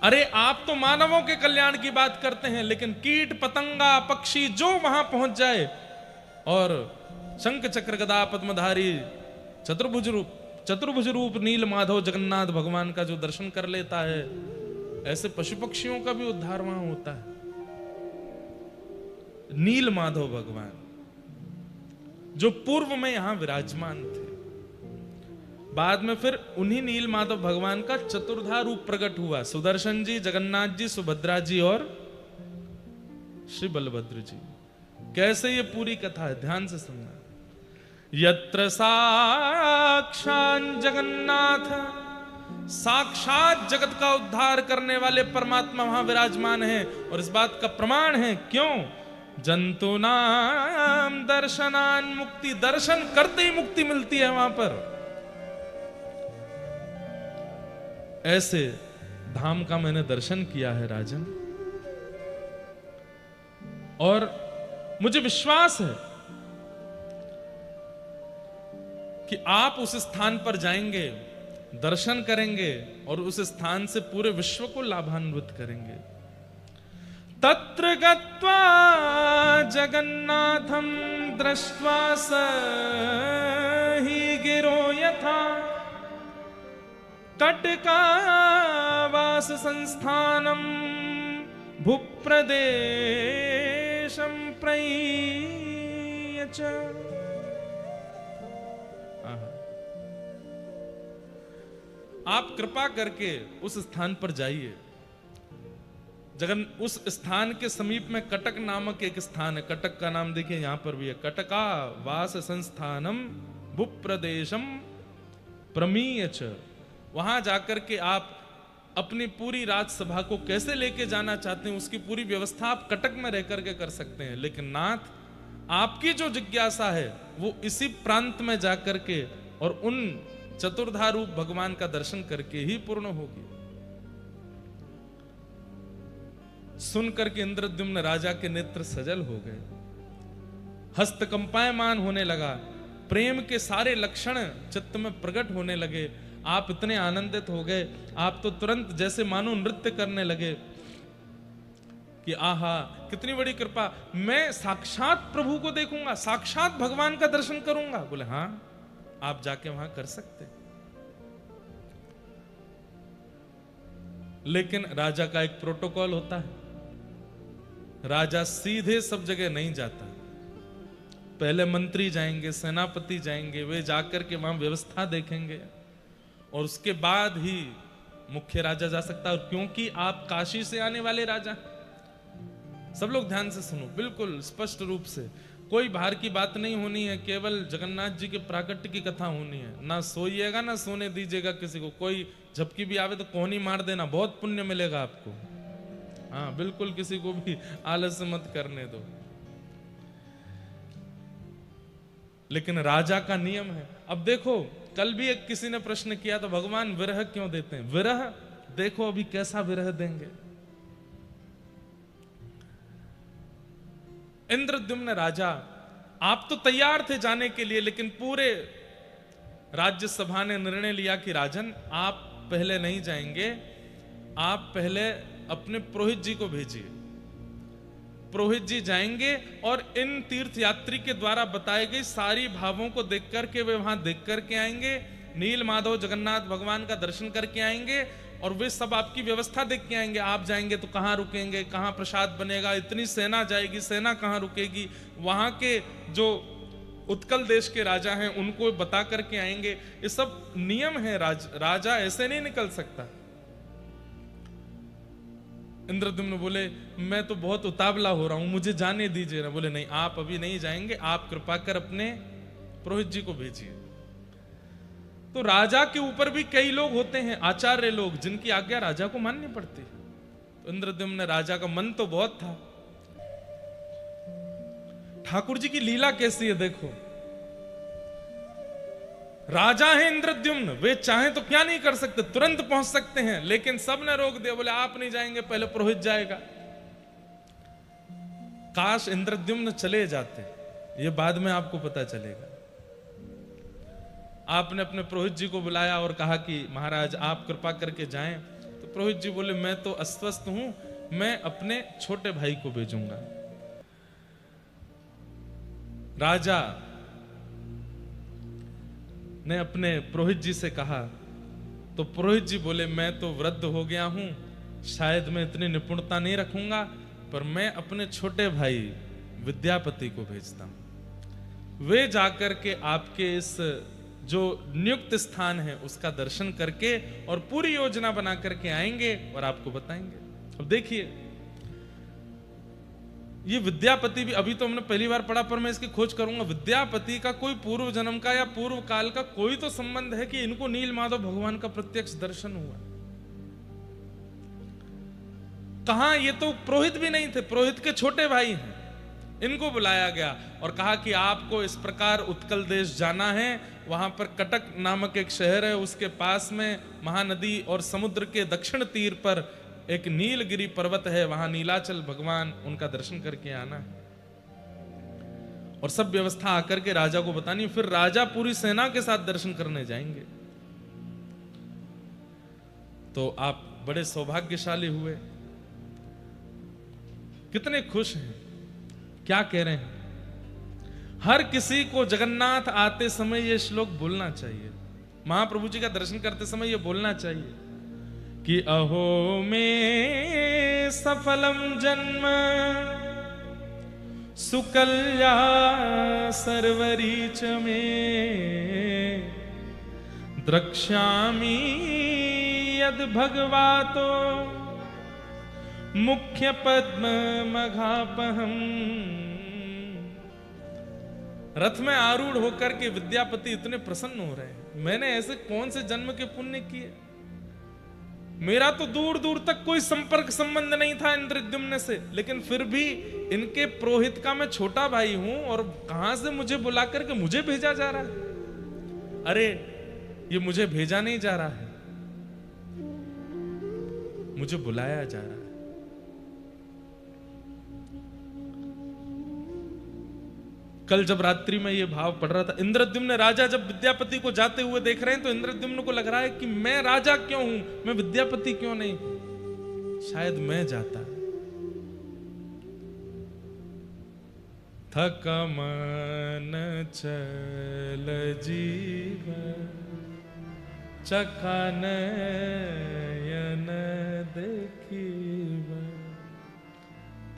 अरे आप तो मानवों के कल्याण की बात करते हैं, लेकिन कीट पतंगा पक्षी जो वहां पहुंच जाए और शंख चक्र गदा पद्मधारी चतुर्भुज रूप नील माधव जगन्नाथ भगवान का जो दर्शन कर लेता है, ऐसे पशु पक्षियों का भी उद्धार वहां होता है। नील माधव भगवान जो पूर्व में यहां विराजमान थे, बाद में फिर उन्हीं नील माधव भगवान का चतुर्धा रूप प्रकट हुआ, सुदर्शन जी, जगन्नाथ जी, सुभद्रा जी और श्री बलभद्र जी। कैसे ये पूरी कथा है, ध्यान से सुनना। यत्र साक्षात् जगन्नाथ, साक्षात जगत का उद्धार करने वाले परमात्मा वहां विराजमान है। और इस बात का प्रमाण है, क्यों? जंतु नाम दर्शनान मुक्ति, दर्शन करते ही मुक्ति मिलती है वहां पर। ऐसे धाम का मैंने दर्शन किया है राजन, और मुझे विश्वास है कि आप उस स्थान पर जाएंगे, दर्शन करेंगे और उस स्थान से पूरे विश्व को लाभान्वित करेंगे। तत्र गत्वा जगन्नाथं दृष्ट्वा स हि गिरो यथा कटकावास संस्थानम भूप्रदेशं प्रयच्छ। आप कृपा करके उस स्थान पर जाइए। उस स्थान के समीप में कटक नामक एक स्थान है। कटक का नाम देखिए यहां पर भी है, कटका वास संस्थानम भूप्रदेशम प्रमीयच। वहां जाकर के आप अपनी पूरी राजसभा को कैसे लेके जाना चाहते हैं उसकी पूरी व्यवस्था आप कटक में रह करके कर सकते हैं। लेकिन नाथ, आपकी जो जिज्ञासा है वो इसी प्रांत में जाकर के और उन चतुर्धा रूप भगवान का दर्शन करके ही पूर्ण होगी। सुन करके इंद्रद्युम्न राजा के नेत्र सजल हो गए, हस्त कंपायमान होने लगा, प्रेम के सारे लक्षण चित्त में प्रकट होने लगे। आप इतने आनंदित हो गए, आप तो तुरंत जैसे मानो नृत्य करने लगे कि आहा कितनी बड़ी कृपा, मैं साक्षात प्रभु को देखूंगा, साक्षात भगवान का दर्शन करूंगा। बोले हाँ, आप जाके वहां कर सकते। लेकिन राजा का एक प्रोटोकॉल होता है, राजा सीधे सब जगह नहीं जाता। पहले मंत्री जाएंगे, सेनापति जाएंगे, वे जाकर के वहां व्यवस्था देखेंगे और उसके बाद ही मुख्य राजा जा सकता है। क्योंकि आप काशी से आने वाले राजा, सब लोग ध्यान से सुनो, बिल्कुल स्पष्ट रूप से, कोई बाहर की बात नहीं होनी है, केवल जगन्नाथ जी के प्राकट्य की कथा होनी है। ना सोइएगा ना सोने दीजिएगा किसी को, कोई झपकी भी आवे तो कोहनी मार देना, बहुत पुण्य मिलेगा आपको। हाँ बिल्कुल, किसी को भी आलस्य मत करने दो। लेकिन राजा का नियम है। अब देखो, कल भी एक किसी ने प्रश्न किया तो भगवान विरह क्यों देते हैं? विरह देखो अभी कैसा विरह देंगे। इंद्रद्युम्न राजा, आप तो तैयार थे जाने के लिए, लेकिन पूरे राज्यसभा ने निर्णय लिया कि राजन आप पहले नहीं जाएंगे, आप पहले अपने पुरोहित जी को भेजिए। पुरोहित जी जाएंगे और इन तीर्थयात्री के द्वारा बताई गई सारी भावों को देख करके वे वहां देख करके आएंगे, नील माधव जगन्नाथ भगवान का दर्शन करके आएंगे और वे सब आपकी व्यवस्था देख के आएंगे। आप जाएंगे तो कहां रुकेंगे, कहां प्रसाद बनेगा, इतनी सेना जाएगी, सेना कहां रुकेगी, वहां के जो उत्कल देश के राजा हैं उनको बता करके आएंगे। ये सब नियम है, राजा ऐसे नहीं निकल सकता। इंद्रद्युम्न बोले मैं तो बहुत उतावला हो रहा हूं, मुझे जाने दीजिए ना। बोले नहीं, आप अभी नहीं जाएंगे, आप कृपा कर अपने पुरोहित जी को भेजिए। तो राजा के ऊपर भी कई लोग होते हैं, आचार्य लोग, जिनकी आज्ञा राजा को माननी पड़ती है। तो इंद्रद्युम्न राजा का मन तो बहुत था। ठाकुर जी की लीला कैसी है देखो, राजा है इंद्रद्युम्न, वे चाहें तो क्या नहीं कर सकते, तुरंत पहुंच सकते हैं, लेकिन सब ने रोक दिया। बोले आप नहीं जाएंगे, पहले पुरोहित जाएगा। काश इंद्रद्युम्न चले जाते, ये बाद में आपको पता चलेगा। आपने अपने पुरोहित जी को बुलाया और कहा कि महाराज आप कृपा करके जाएं। तो पुरोहित जी बोले मैं तो अस्वस्थ हूं, मैं अपने छोटे भाई को भेजूंगा। राजा ने अपने पुरोहित जी से कहा तो पुरोहित जी बोले मैं तो वृद्ध हो गया हूं, शायद मैं इतनी निपुणता नहीं रखूंगा, पर मैं अपने छोटे भाई विद्यापति को भेजता हूं। वे जाकर के आपके इस जो नियुक्त स्थान है उसका दर्शन करके और पूरी योजना बना करके आएंगे और आपको बताएंगे। अब देखिए, ये विद्यापति भी, अभी तो हमने पहली बार पढ़ा पर मैं इसकी खोज करूंगा, विद्यापति का कोई पूर्व जन्म का या पूर्व काल का कोई तो संबंध है कि इनको नील माधव भगवान का प्रत्यक्ष दर्शन हुआ? कहां? ये तो पुरोहित भी नहीं थे, पुरोहित के छोटे भाई हैं। इनको बुलाया गया और कहा कि आपको इस प्रकार उत्कल देश जाना है, वहां पर कटक नामक एक शहर है, उसके पास में महानदी और समुद्र के दक्षिण तीर पर एक नीलगिरी पर्वत है, वहां नीलाचल भगवान, उनका दर्शन करके आना है। और सब व्यवस्था आकर के राजा को बतानी, फिर राजा पूरी सेना के साथ दर्शन करने जाएंगे। तो आप बड़े सौभाग्यशाली हुए, कितने खुश हैं, क्या कह रहे हैं। हर किसी को जगन्नाथ आते समय यह श्लोक बोलना चाहिए, महाप्रभु जी का दर्शन करते समय यह बोलना चाहिए कि अहो में सफलम जन्म सुकल्या सर्वरीच में द्रक्ष्यामि यद भगवातो मुख्य पद्म मघापहम। रथ में आरूढ़ होकर के विद्यापति इतने प्रसन्न हो रहे हैं, मैंने ऐसे कौन से जन्म के पुण्य किए, मेरा तो दूर दूर तक कोई संपर्क संबंध नहीं था इंद्रद्युम्न से, लेकिन फिर भी इनके पुरोहित का मैं छोटा भाई हूं और कहां से मुझे बुला करके मुझे भेजा जा रहा है। अरे ये मुझे भेजा नहीं जा रहा है, मुझे बुलाया जा रहा है। कल जब रात्रि में ये भाव पढ़ रहा था, इंद्रद्युम्न राजा जब विद्यापति को जाते हुए देख रहे हैं तो इंद्रद्युम्न को लग रहा है कि मैं राजा क्यों हूं, मैं विद्यापति क्यों नहीं, शायद मैं जाता। थक मन चल जीव चखा नयन देखीब,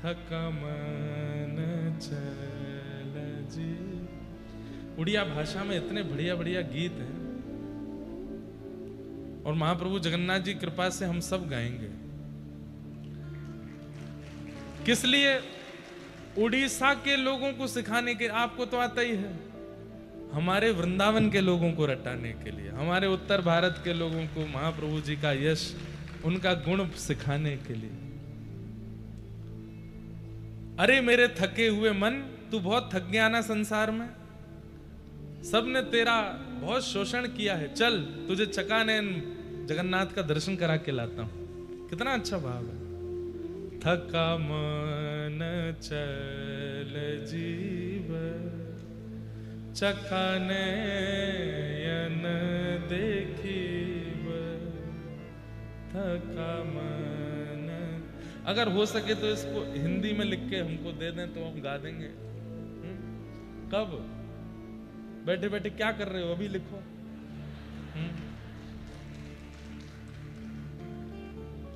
थक मन चल जी। उड़िया भाषा में इतने बढ़िया बढ़िया गीत हैं और महाप्रभु जगन्नाथ जी कृपा से हम सब गाएंगे। किस लिए? उड़ीसा के लोगों को सिखाने के, आपको तो आता ही है, हमारे वृंदावन के लोगों को रटाने के लिए, हमारे उत्तर भारत के लोगों को महाप्रभु जी का यश, उनका गुण सिखाने के लिए। अरे मेरे थके हुए मन, तू बहुत थक गया ना संसार में, सबने तेरा बहुत शोषण किया है, चल तुझे चकानैन जगन्नाथ का दर्शन करा के लाता हूं। कितना अच्छा भाव है। थका मन चल जीव चकानैन देखीब, थका मन। अगर हो सके तो इसको हिंदी में लिख के हमको दे दें तो हम गा देंगे। कब? बैठे बैठे क्या कर रहे हो, अभी लिखो।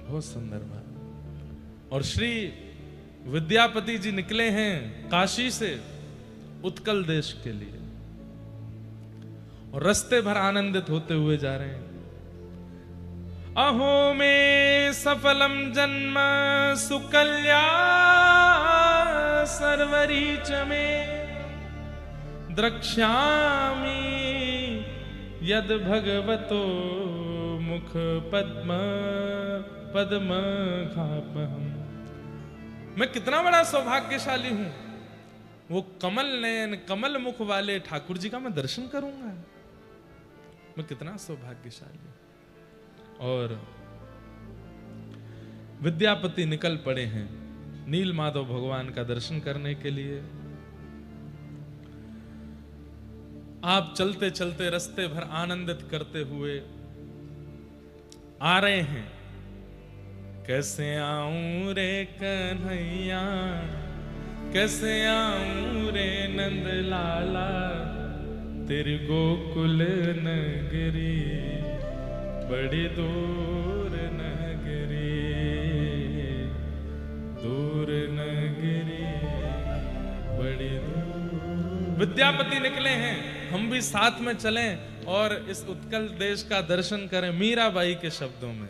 बहुत सुंदर बात। और श्री विद्यापति जी निकले हैं काशी से उत्कल देश के लिए और रास्ते भर आनंदित होते हुए जा रहे हैं। अहो में सफलम जन्म सुकल्या सर्वरीच में द्रक्ष्यामि यद भगवतो मुख पद्म खापहम। मैं कितना बड़ा सौभाग्यशाली हूं, वो कमल नयन कमल मुख वाले ठाकुर जी का मैं दर्शन करूंगा। मैं कितना सौभाग्यशाली। और विद्यापति निकल पड़े हैं नील माधव भगवान का दर्शन करने के लिए। आप चलते चलते रास्ते भर आनंदित करते हुए आ रहे हैं। कैसे आऊं रे कन्हैया, कैसे आऊं रे नंद लाला, तेरी गोकुल नगरी बड़ी दूर नगरी, दूर नगरी बड़ी दूर। विद्यापति निकले हैं, हम भी साथ में चलें और इस उत्कल देश का दर्शन करें मीराबाई के शब्दों में।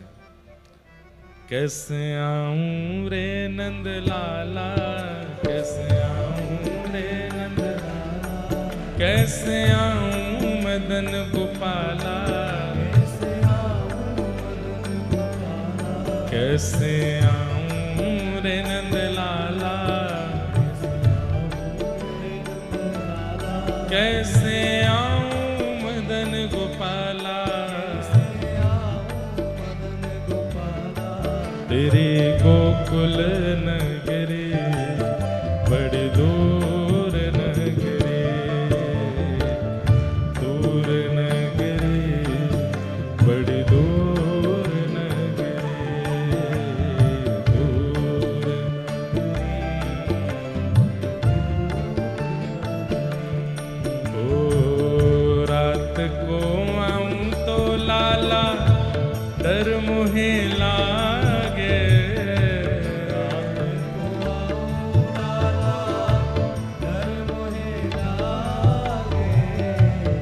कैसे आऊं रे नंद लाला, कैसे आऊं रे नंद लाला, कैसे आऊं मदन गोपाला, कैसे आऊं रे नंद लाला, कैसे आऊं मदन गोपाला, तेरे गोकुल नगरी बड़ी दूर नगरी, दूर नगरी बड़ी दूर नगरी, दूर ओ रात को आऊं तो लाला डर मुहे लागे,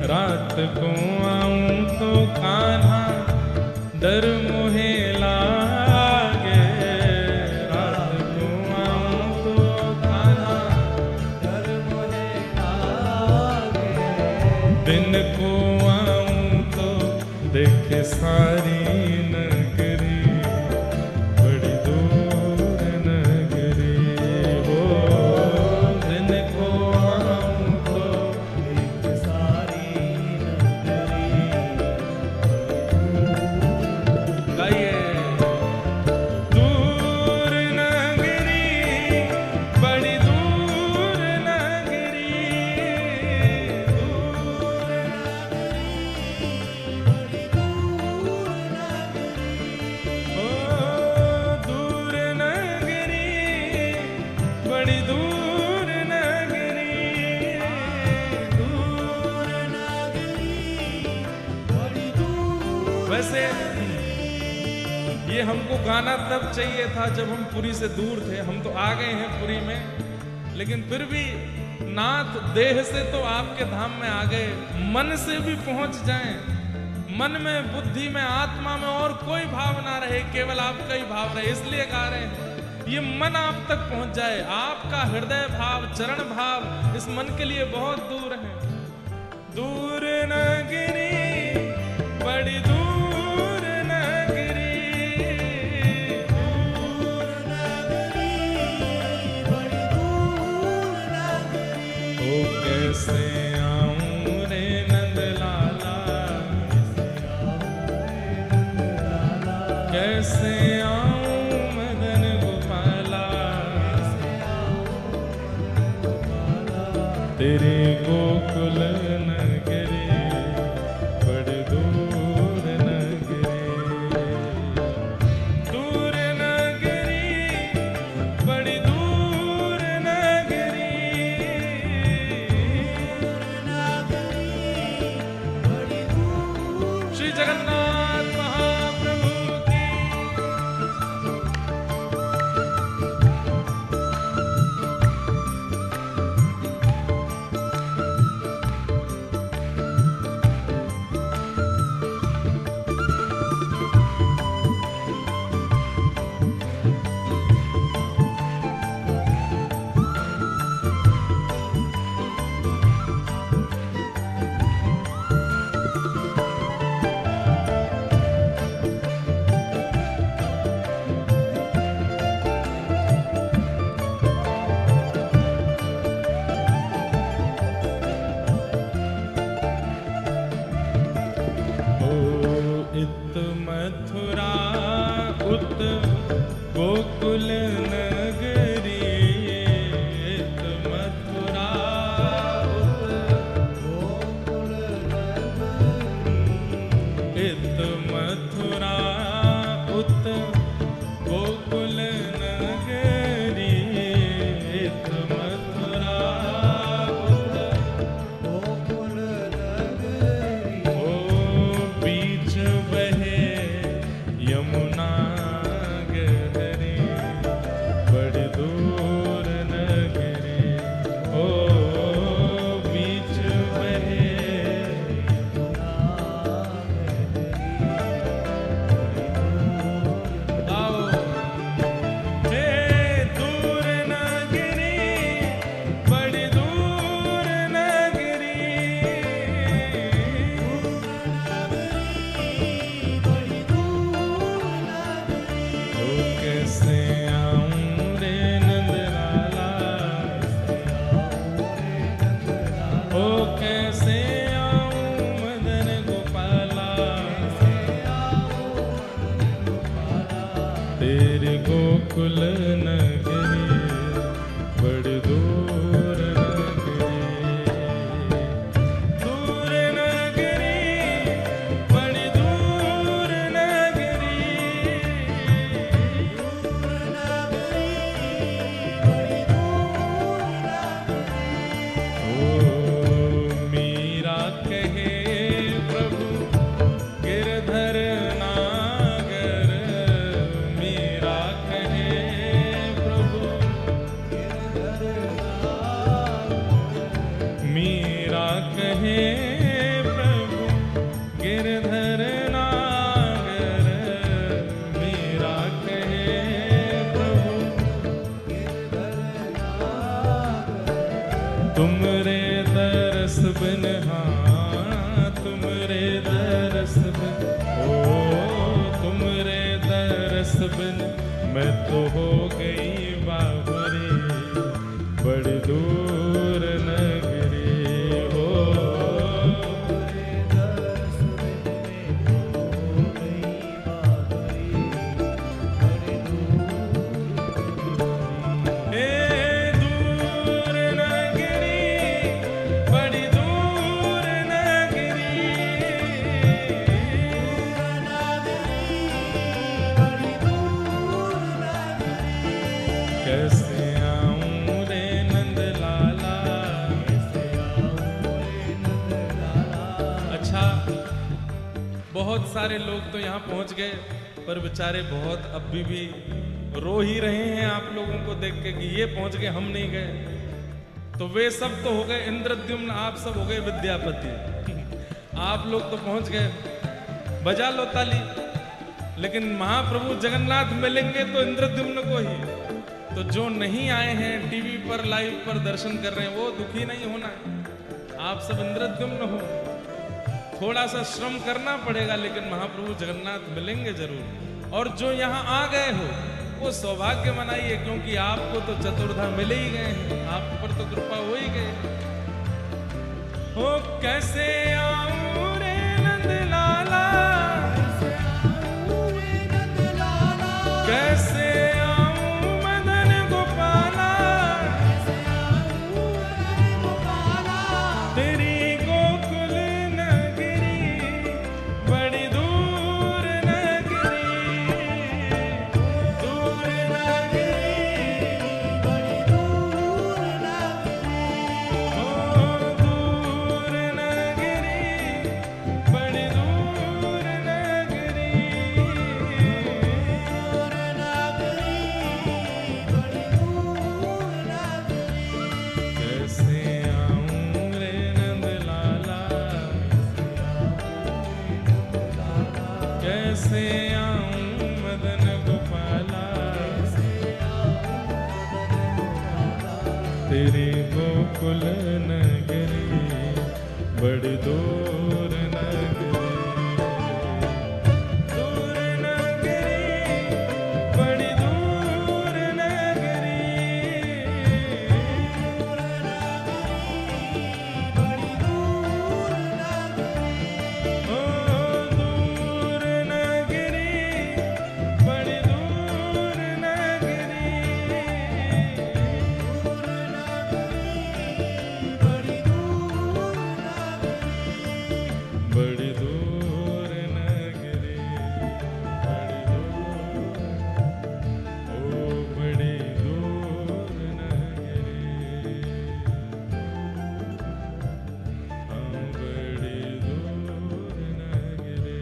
रात को आऊं तो कान्हा डर मुहे लागे, रात को आऊं तो कान्हा डर मुहे लागे, दिन को आऊं तो देखे सारी नगरी बड़ी दूर नगरी, हो दिन को आऊं तो देखे सारी नगरी। गाइए दूर नगरी बड़ी दूर नगरी, दूर दूर नगरी बड़ी दूर नगरी, दूर नगरी बड़ी दूर। वैसे ये हमको गाना तब चाहिए था जब हम पुरी से दूर थे। हम तो आ गए हैं पुरी में, लेकिन फिर भी नाथ देह से तो आपके धाम में आ गए, मन से भी पहुंच जाएं। मन में, बुद्धि में, आत्मा में और कोई भाव ना रहे, केवल आपका ही भाव रहे, इसलिए गा रहे हैं। ये मन आप तक पहुंच जाए, आपका हृदय भाव, चरण भाव इस मन के लिए बहुत दूर है। दूर नगरी बड़ी दूर नगरी, दूर नगरी बड़ी दूर नगरी, ओ कैसे आऊं रे नंद लाला, कैसे आऊं मदन गोपाला, तेरे गोकुल नगरी बड़ी दूर नगरी, दूर नगरी बड़ी दूर नगरी, बड़ी दूर। श्री जगन्नाथ महाप्रभु की। तुमरे दरस बिन, हाँ तुमरे दरस बिन, ओ तुमरे दरस बिन मैं तो हो गई बावरी, बड़ी दूर नगरी हो। तुमरे दरस बिन मैं तो हो गई बावरी, बड़ी दूर बहुत सारे लोग तो यहाँ पहुंच गए, पर बेचारे बहुत अभी भी रो ही रहे हैं आप लोगों को देख के कि ये पहुंच गए, हम नहीं गए। तो वे सब तो हो गए इंद्रद्युम्न, आप सब हो गए विद्यापति। आप लोग तो पहुंच गए, बजा लो ताली। लेकिन महाप्रभु जगन्नाथ मिलेंगे तो इंद्रद्युम्न को ही। तो जो नहीं आए हैं टीवी पर लाइव पर दर्शन कर रहे हैं, वो दुखी नहीं होना, आप सब इंद्रद्युम्न हो। थोड़ा सा श्रम करना पड़ेगा, लेकिन महाप्रभु जगन्नाथ मिलेंगे जरूर। और जो यहाँ आ गए हो वो सौभाग्य मनाइए, क्योंकि आपको तो चतुर्धा मिले ही गए हैं, आप पर तो कृपा हो ही गए। हो कैसे आऊं रे नंद लाला, कैसे आऊं मदन गोपाला, तेरी गोकुल बड़ी दूर नगरी, दूर नगरी, बड़ी दूर नगरी, ओ दूर नगरी, बड़ी दूर नगरी, दूर नगरी, बड़ी दूर नगरी। कैसे आऊं रे नंद लाला, कैसे आऊं मदन गोपाला, तेरी गोकुल नगरी बड़ी दूर नगरी, दूर नगरी, बड़ी दूर नगरी, दूर नगरी, बड़ी दूर नगरी, ओ दूर नगरी, बड़ी दूर नगरी, दूर नगरी, बड़ी दूर नगरी, बड़ी दूर नगरी, बड़ी दूर, ओ बड़ी दूर नगरी, हम बड़ी दूर नगरी।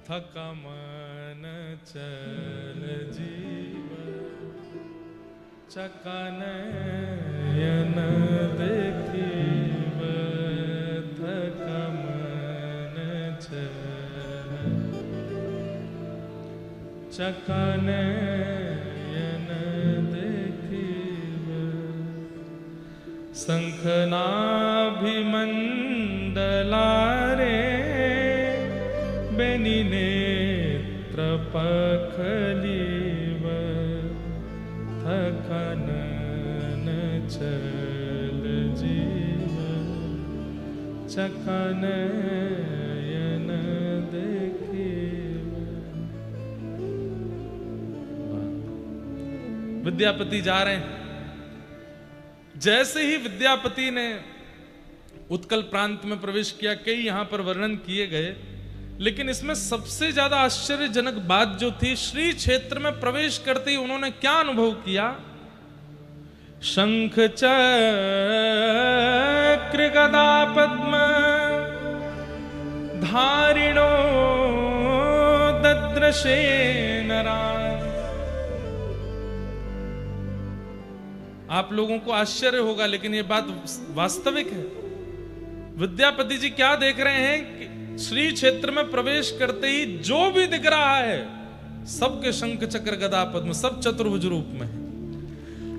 थका मन चल जीव, चकानयन देखीव, थका मन चल, चकानयन देखीव, शंखनाभिमंडलारे बेनी नेत्र पखलीव, थकनन चल जीव, चकनयन देखीव। विद्यापति जा रहे हैं। जैसे ही विद्यापति ने उत्कल प्रांत में प्रवेश किया, कई यहां पर वर्णन किए गए, लेकिन इसमें सबसे ज्यादा आश्चर्यजनक बात जो थी, श्री क्षेत्र में प्रवेश करते ही उन्होंने क्या अनुभव किया। शंख चक्र गदा पद्म धारिणो दद्रशे नरान। आप लोगों को आश्चर्य होगा, लेकिन यह बात वास्तविक है। विद्यापति जी क्या देख रहे हैं कि श्री क्षेत्र में प्रवेश करते ही जो भी दिख रहा है सबके शंख चक्र गदा पद्म सब चतुर्भुज रूप में है।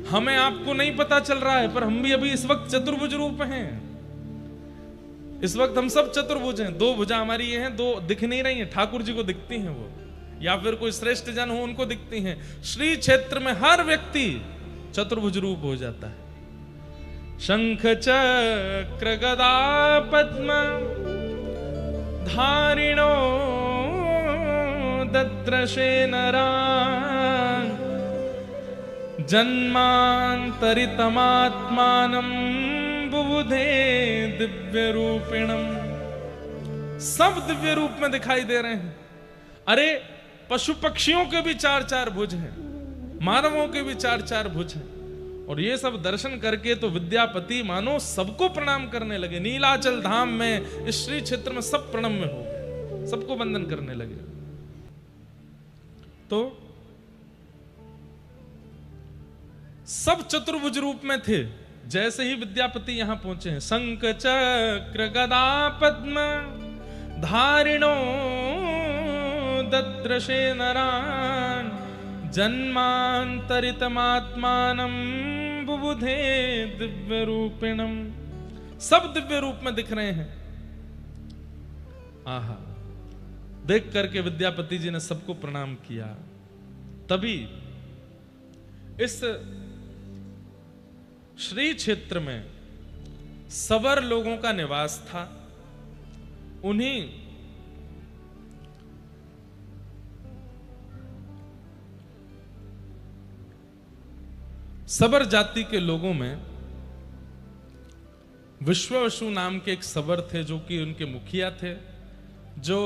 हमें आपको नहीं पता चल रहा है, पर हम भी अभी इस वक्त चतुर्भुज रूप हैं। इस वक्त हम सब चतुर्भुज हैं। दो भुजा हमारी ये हैं, दो दिख नहीं रही हैं, ठाकुर जी को दिखती हैं वो, या फिर कोई श्रेष्ठ जन हो उनको दिखती हैं। श्री क्षेत्र में हर व्यक्ति चतुर्भुज रूप हो जाता है। शंख चक्र गदा पद्म धारिणो दद्रशे नरा जन्मांतरितमात्मानं बुबुधे दिव्य रूपिणम। सब दिव्य रूप में दिखाई दे रहे हैं। अरे पशु पक्षियों के भी चार चार भुज हैं, मानवों के भी चार चार भुज हैं। और ये सब दर्शन करके तो विद्यापति मानो सबको प्रणाम करने लगे। नीलाचल धाम में, इस श्री क्षेत्र में सब प्रणम में हो गए, सबको वंदन करने लगे। तो सब चतुर्भुज रूप में थे। जैसे ही विद्यापति यहां पहुंचे हैं, शंख चक्र गदा पद्म धारिणो दद्रशे नरान जन्मांतरितमात्मानं बुबुधे दिव्य रूपिणम। सब दिव्य रूप में दिख रहे हैं। आहा, देख करके विद्यापति जी ने सबको प्रणाम किया। तभी इस श्री क्षेत्र में सबर लोगों का निवास था। उन्हीं सबर जाति के लोगों में विश्ववसु नाम के एक सबर थे, जो कि उनके मुखिया थे, जो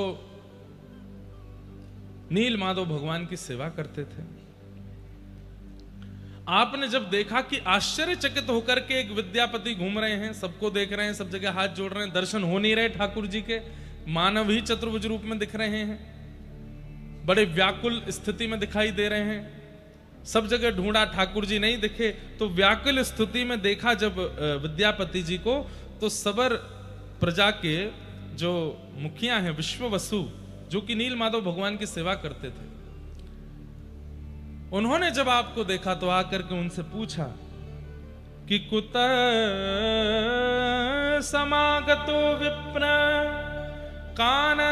नील माधव भगवान की सेवा करते थे। आपने जब देखा कि आश्चर्यचकित होकर के एक विद्यापति घूम रहे हैं, सबको देख रहे हैं, सब जगह हाथ जोड़ रहे हैं, दर्शन हो नहीं रहे ठाकुर जी के, मानव ही चतुर्भुज रूप में दिख रहे हैं, बड़े व्याकुल स्थिति में दिखाई दे रहे हैं। सब जगह ढूंढा, ठाकुर जी नहीं दिखे। तो व्याकुल स्थिति में देखा जब विद्यापति जी को, तो सबर प्रजा के जो मुखिया हैं विश्ववसु, जो कि नील माधव भगवान की सेवा करते थे, उन्होंने जब आपको देखा तो आकर के उनसे पूछा कि कुत समागतो विप्र काननान्तः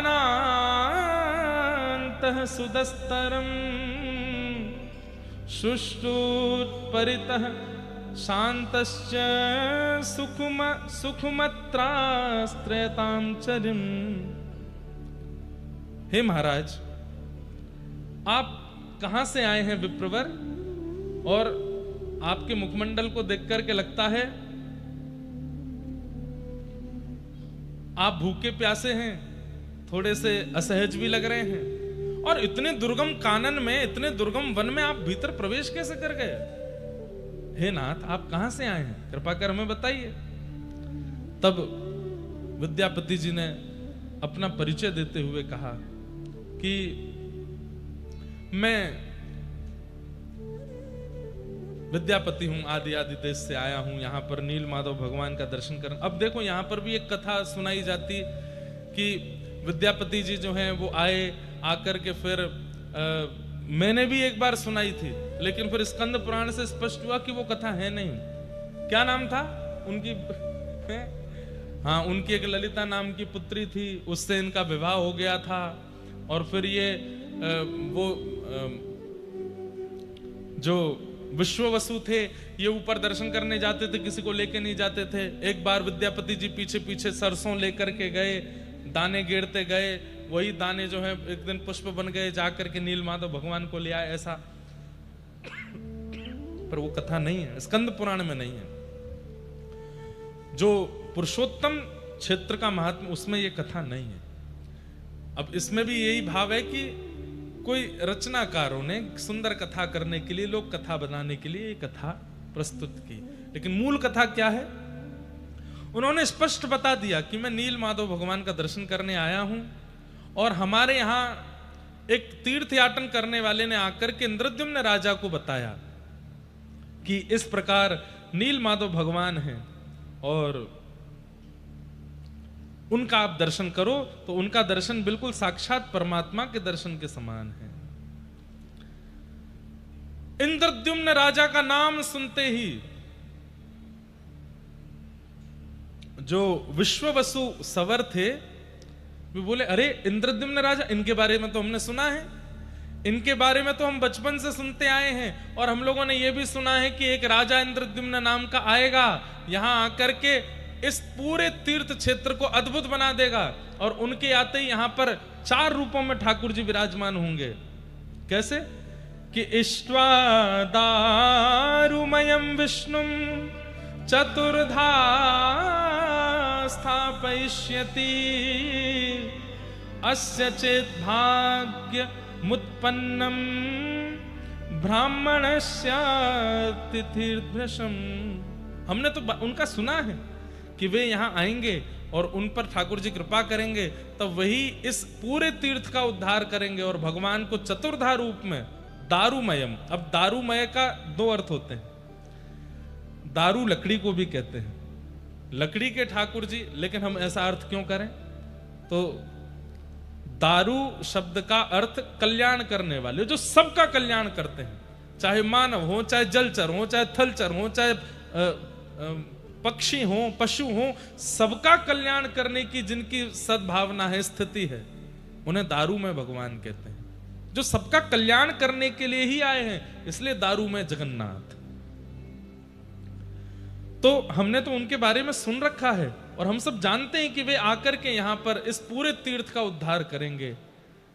सुदस्तरम् शुश्रूत्परितः शान्तश्च सुखमत्रास्त्रयतां चरिम्। हे महाराज, आप कहां से आए हैं विप्रवर, और आपके मुखमंडल को देख करके लगता है आप भूखे प्यासे हैं, थोड़े से असहज भी लग रहे हैं, और इतने दुर्गम कानन में, इतने दुर्गम वन में आप भीतर प्रवेश कैसे कर गए? हे नाथ, आप कहां से आए हैं, कृपा कर हमें बताइए। तब विद्यापति जी ने अपना परिचय देते हुए कहा कि मैं विद्यापति हूं, आदि देश से आया हूं, यहां पर नील माधव भगवान का दर्शन करने। अब देखो, यहां पर भी एक कथा सुनाई जाती कि विद्यापति जी जो हैं वो आए, आकर के फिर मैंने भी एक बार सुनाई थी, लेकिन फिर स्कंद पुराण से स्पष्ट हुआ कि वो कथा है नहीं। क्या नाम था उनकी? हाँ, उनकी एक ललिता नाम की पुत्री थी, उससे इनका विवाह हो गया था। और फिर ये वो जो विश्ववसु थे, ये ऊपर दर्शन करने जाते थे, किसी को लेके नहीं जाते थे। एक बार विद्यापति जी पीछे पीछे सरसों लेकर के गए, दाने गिरते गए, वही दाने जो है एक दिन पुष्प बन गए, जाकर के नील माधव भगवान को ले आए, ऐसा। पर वो कथा नहीं है, स्कंद पुराण में नहीं है। जो पुरुषोत्तम क्षेत्र का महात्मा, उसमें ये कथा नहीं है। अब इसमें भी यही भाव है कि कोई रचनाकारों ने सुंदर कथा करने के लिए, लोक कथा बनाने के लिए ये कथा प्रस्तुत की, लेकिन मूल कथा क्या है? उन्होंने स्पष्ट बता दिया कि मैं नील माधव भगवान का दर्शन करने आया हूं, और हमारे यहां एक तीर्थ याटन करने वाले ने आकर के इंद्रद्युम्न राजा को बताया कि इस प्रकार नील माधव भगवान हैं और उनका आप दर्शन करो। तो उनका दर्शन बिल्कुल साक्षात परमात्मा के दर्शन के समान है। इंद्रद्युम्न राजा का नाम सुनते ही जो विश्ववसु सवर थे वे बोले, अरे इंद्रद्युम्न राजा, इनके बारे में तो हमने सुना है, इनके बारे में तो हम बचपन से सुनते आए हैं, और हम लोगों ने यह भी सुना है कि एक राजा इंद्रद्युम्न नाम का आएगा, यहां आकर के इस पूरे तीर्थ क्षेत्र को अद्भुत बना देगा, और उनके आते ही यहां पर 4 रूपों में ठाकुर जी विराजमान होंगे। कैसे कि इष्ट्वा दारुमयं विष्णुं चतुर्धा स्थापयिष्यति अस्य चेत् भाग्य मुत्पन्नम ब्राह्मणस्य तिथिर्भृशम। हमने तो उनका सुना है कि वे यहां आएंगे और उन पर ठाकुर जी कृपा करेंगे, तब वही इस पूरे तीर्थ का उद्धार करेंगे, और भगवान को चतुर्धा रूप में दारुमयम। अब दारुमय का 2 अर्थ होते हैं, दारू लकड़ी को भी कहते हैं, लकड़ी के ठाकुर जी, लेकिन हम ऐसा अर्थ क्यों करें? तो दारू शब्द का अर्थ कल्याण करने वाले, जो सबका कल्याण करते हैं, चाहे मानव हो, चाहे जलचर हो, चाहे थलचर हो, चाहे पक्षी हो, पशु हो, सबका कल्याण करने की जिनकी सद्भावना है, स्थिति है, उन्हें दारू में भगवान कहते हैं, जो सबका कल्याण करने के लिए ही आए हैं, इसलिए दारू में जगन्नाथ। तो हमने तो उनके बारे में सुन रखा है, और हम सब जानते हैं कि वे आकर के यहां पर इस पूरे तीर्थ का उद्धार करेंगे।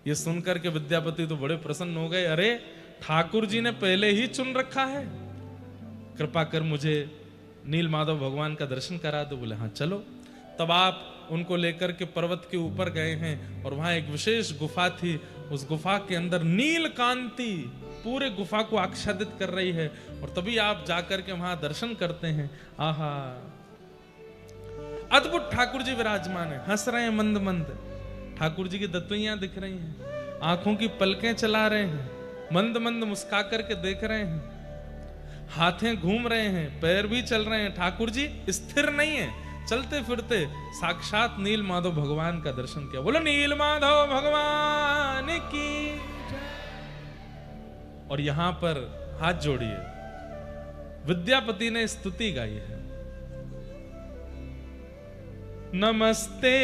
ये सुनकर के विद्यापति तो बड़े प्रसन्न हो गए, अरे ठाकुर जी ने पहले ही चुन रखा है, कृपा कर मुझे नील माधव भगवान का दर्शन करा दो। बोले हाँ चलो। तब आप उनको लेकर के पर्वत के ऊपर गए हैं, और वहां एक विशेष गुफा थी, उस गुफा के अंदर नील कांति पूरे गुफा को आच्छादित कर रही है, और तभी आप जाकर के वहां दर्शन करते हैं। आहा, अद्भुत ठाकुर जी विराजमान है, हंस रहे हैं मंद मंद, ठाकुर जी की दतुइयां दिख रही हैं, आंखों की पलकें चला रहे हैं, मंद मंद मुस्का करके देख रहे हैं, हाथें घूम रहे हैं, पैर भी चल रहे हैं। ठाकुर जी स्थिर नहीं है, चलते फिरते साक्षात नील माधव भगवान का दर्शन किया। बोलो नील माधव भगवान की जय। और यहां पर हाथ जोड़िए, विद्यापति ने स्तुति गाई है, नमस्ते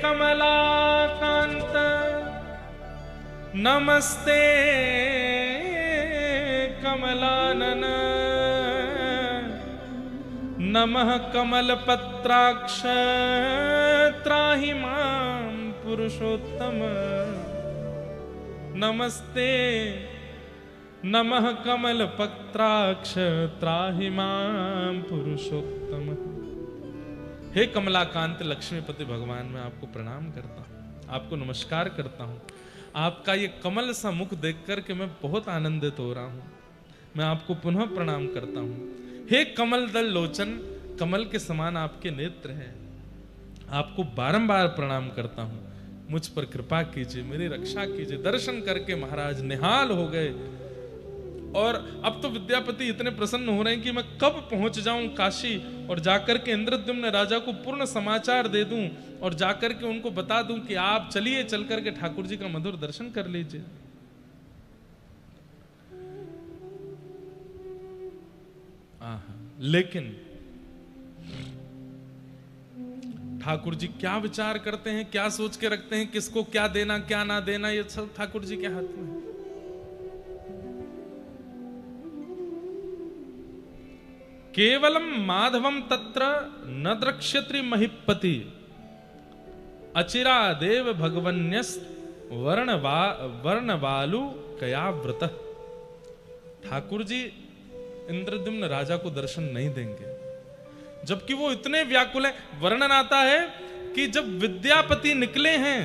कमलाकांत, नमस्ते कमलानन, नमः कमलपत्राक्ष त्राहि मां पुरुषोत्तम, नमस्ते नमः कमलपत्राक्ष त्राहि मां पुरुषोत्तम। हे कमलाकांत लक्ष्मीपति भगवान, मैं आपको प्रणाम करता हूँ, आपको नमस्कार करता हूँ। आपका ये कमल सा मुख देख करके मैं बहुत आनंदित हो रहा हूँ, मैं आपको पुनः प्रणाम करता हूँ। हे कमल दल लोचन, कमल के समान आपके नेत्र हैं, आपको बारंबार प्रणाम करता हूँ। मुझ पर कृपा कीजिए, मेरी रक्षा कीजिए। दर्शन करके महाराज निहाल हो गए, और अब तो विद्यापति इतने प्रसन्न हो रहे हैं कि मैं कब पहुंच जाऊं काशी, और जाकर के इंद्रद्युम्न राजा को पूर्ण समाचार दे दूं, और जाकर के उनको बता दूं कि आप चलिए, चल करके ठाकुर जी का मधुर दर्शन कर लीजिए। लेकिन ठाकुर जी क्या विचार करते हैं, क्या सोच के रखते हैं, किसको क्या देना क्या ना देना, ये सब ठाकुर जी के हाथ में है। केवलम माधवम तत्र न द्रक्ष्यति महिपति, अचिरा देव भगवन्यस वर्णवालु कयाव्रत। ठाकुर जी इंद्रद्युम्न राजा को दर्शन नहीं देंगे, जबकि वो इतने व्याकुल हैं। वर्णन आता है कि जब विद्यापति निकले हैं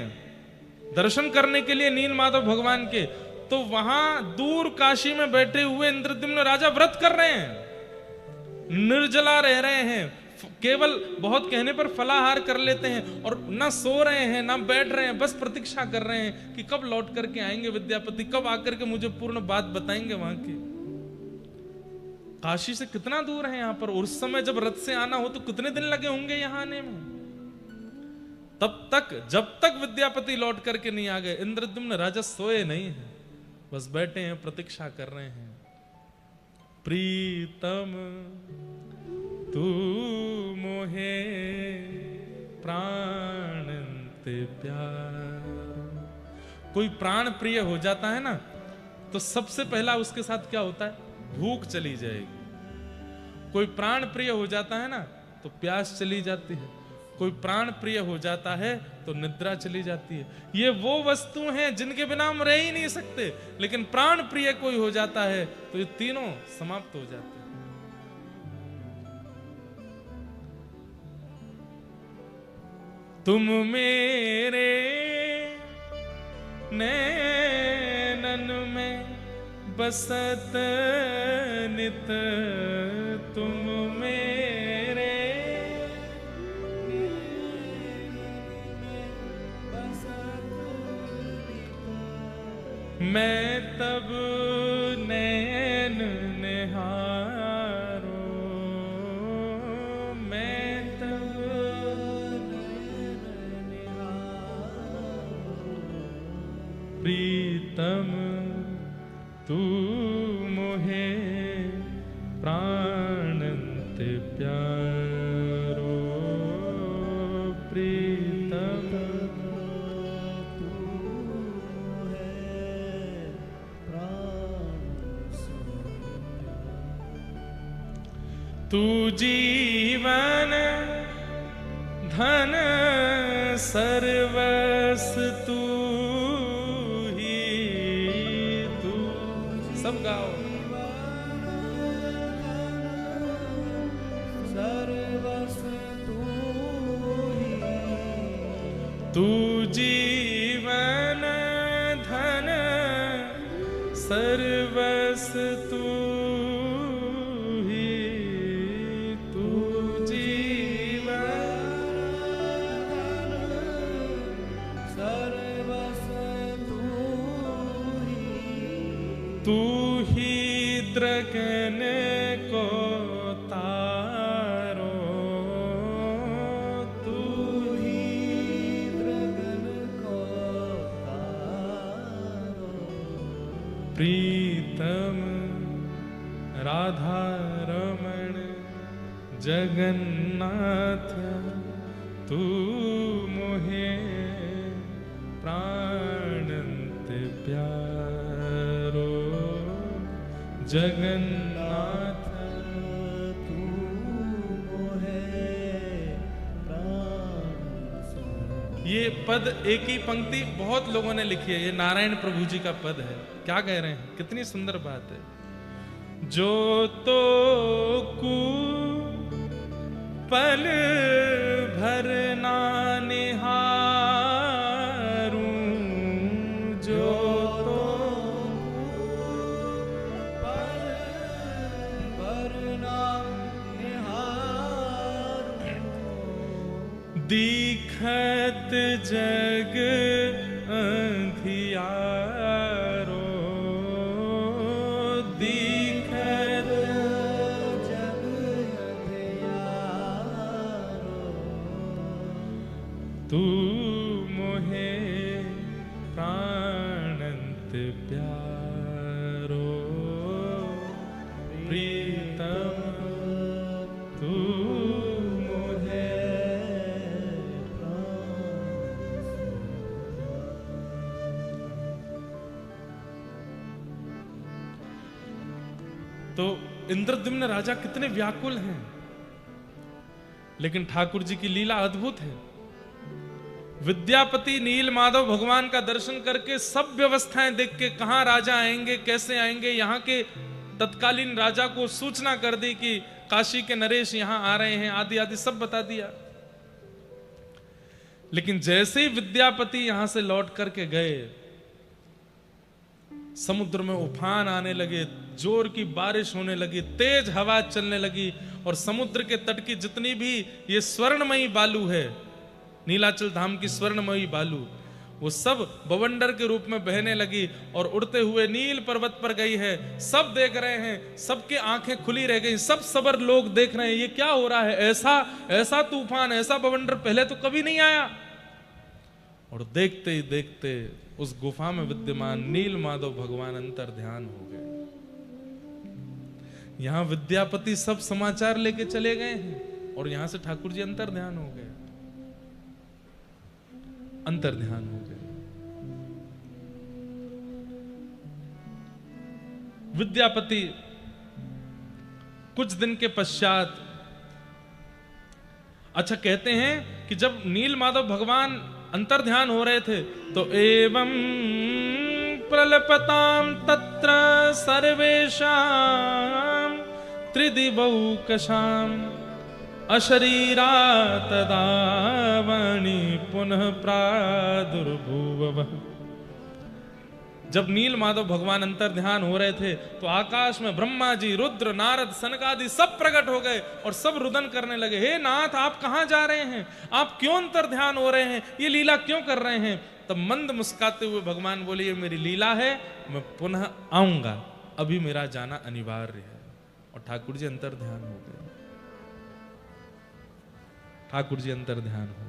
दर्शन करने के लिए नील माधव भगवान के, तो वहां दूर काशी में बैठे हुए इंद्रद्युम्न राजा व्रत कर रहे हैं, निर्जला रह रहे हैं, केवल बहुत कहने पर फलाहार कर लेते हैं, और ना सो रहे हैं ना बैठ रहे हैं, बस प्रतीक्षा कर रहे हैं कि कब लौट करके आएंगे विद्यापति, कब आकर के मुझे पूर्ण बात बताएंगे वहां की। काशी से कितना दूर है यहां पर, उस समय जब रथ से आना हो तो कितने दिन लगे होंगे यहां आने में। तब तक, जब तक विद्यापति लौट करके नहीं आ गए, इंद्रद्युम्न राजा सोए नहीं है, बस बैठे हैं, प्रतीक्षा कर रहे हैं। प्रीतम तू मोहे प्राण ते प्यार। कोई प्राण प्रिय हो जाता है ना, तो सबसे पहला उसके साथ क्या होता है? भूख चली जाएगी। कोई प्राण प्रिय हो जाता है ना, तो प्यास चली जाती है। कोई प्राण प्रिय हो जाता है तो निद्रा चली जाती है। ये वो वस्तु हैं जिनके बिना हम रह ही नहीं सकते, लेकिन प्राण प्रिय कोई हो जाता है तो ये तीनों समाप्त हो जाते हैं। तुम मेरे नैनन में बसत नित, तुम मेरे मैं तब नैन निहारो, मैं तब नैन निहारो। प्रीतम तू मोहे प्राण ते प्यारो, प्रीतम तू जीवन धन सर्वस तू ही, तू सब गाओ। सर्वस तू ही, तू जीवन धन सर्वस तू तू ही द्रगन को तारो, तू ही द्रगन को तारो। प्रीतम राधा रमण जगन्नाथ, तू मोहे प्राण ते प्यारो, जगन्नाथ तू मोहे प्राण। ये पद एक ही पंक्ति बहुत लोगों ने लिखी है, ये नारायण प्रभु जी का पद है। क्या कह रहे हैं? कितनी सुंदर बात है। जो तो कु पल भर ना निहारूं, जो तो पल भर ना निहारूं, दिखत जग अंधियारो, दिखत जग अंधियारो। तू मोहे प्राणंत प्यारो, प्रीतम तू मोहे तो इंद्रद्युम्न राजा कितने व्याकुल हैं, लेकिन ठाकुर जी की लीला अद्भुत है। विद्यापति नील माधव भगवान का दर्शन करके सब व्यवस्थाएं देख के कहां राजा आएंगे, कैसे आएंगे, यहां के तत्कालीन राजा को सूचना कर दी कि काशी के नरेश यहां आ रहे हैं, आदि आदि सब बता दिया। लेकिन जैसे ही विद्यापति यहां से लौट करके गए, समुद्र में उफान आने लगे, जोर की बारिश होने लगी, तेज हवा चलने लगी, और समुद्र के तट की जितनी भी ये स्वर्णमयी बालू है, नीलाचल धाम की स्वर्णमयी बालू, वो सब बवंडर के रूप में बहने लगी और उड़ते हुए नील पर्वत पर गई है। सब देख रहे हैं, सबके आंखें खुली रह गई, सब सबर लोग देख रहे हैं ये क्या हो रहा है, ऐसा ऐसा तूफान, ऐसा बवंडर पहले तो कभी नहीं आया। और देखते ही देखते उस गुफा में विद्यमान नील माधव भगवान अंतर ध्यान हो गए। यहां विद्यापति सब समाचार लेके चले गए हैं और यहां से ठाकुर जी अंतर ध्यान हो गए, अंतर ध्यान हो गए। विद्यापति कुछ दिन के पश्चात, अच्छा कहते हैं कि जब नील माधव भगवान अंतर ध्यान हो रहे थे तो एवं प्रलपताम तत्र सर्वेषां त्रिदिवौकशाम अशरीरा तदा वाणी पुनः प्रादुर्भुवः। जब नील माधव भगवान अंतर ध्यान हो रहे थे तो आकाश में ब्रह्मा जी, रुद्र, नारद, सनकादि सब प्रकट हो गए और सब रुदन करने लगे, हे नाथ आप कहां जा रहे हैं, आप क्यों अंतर ध्यान हो रहे हैं, ये लीला क्यों कर रहे हैं। तब मंद मुस्काते हुए भगवान बोले, ये मेरी लीला है, मैं पुनः आऊंगा, अभी मेरा जाना अनिवार्य है। और ठाकुर जी अंतर ध्यान हो गए, ठाकुर जी अंतर ध्यान हो गए।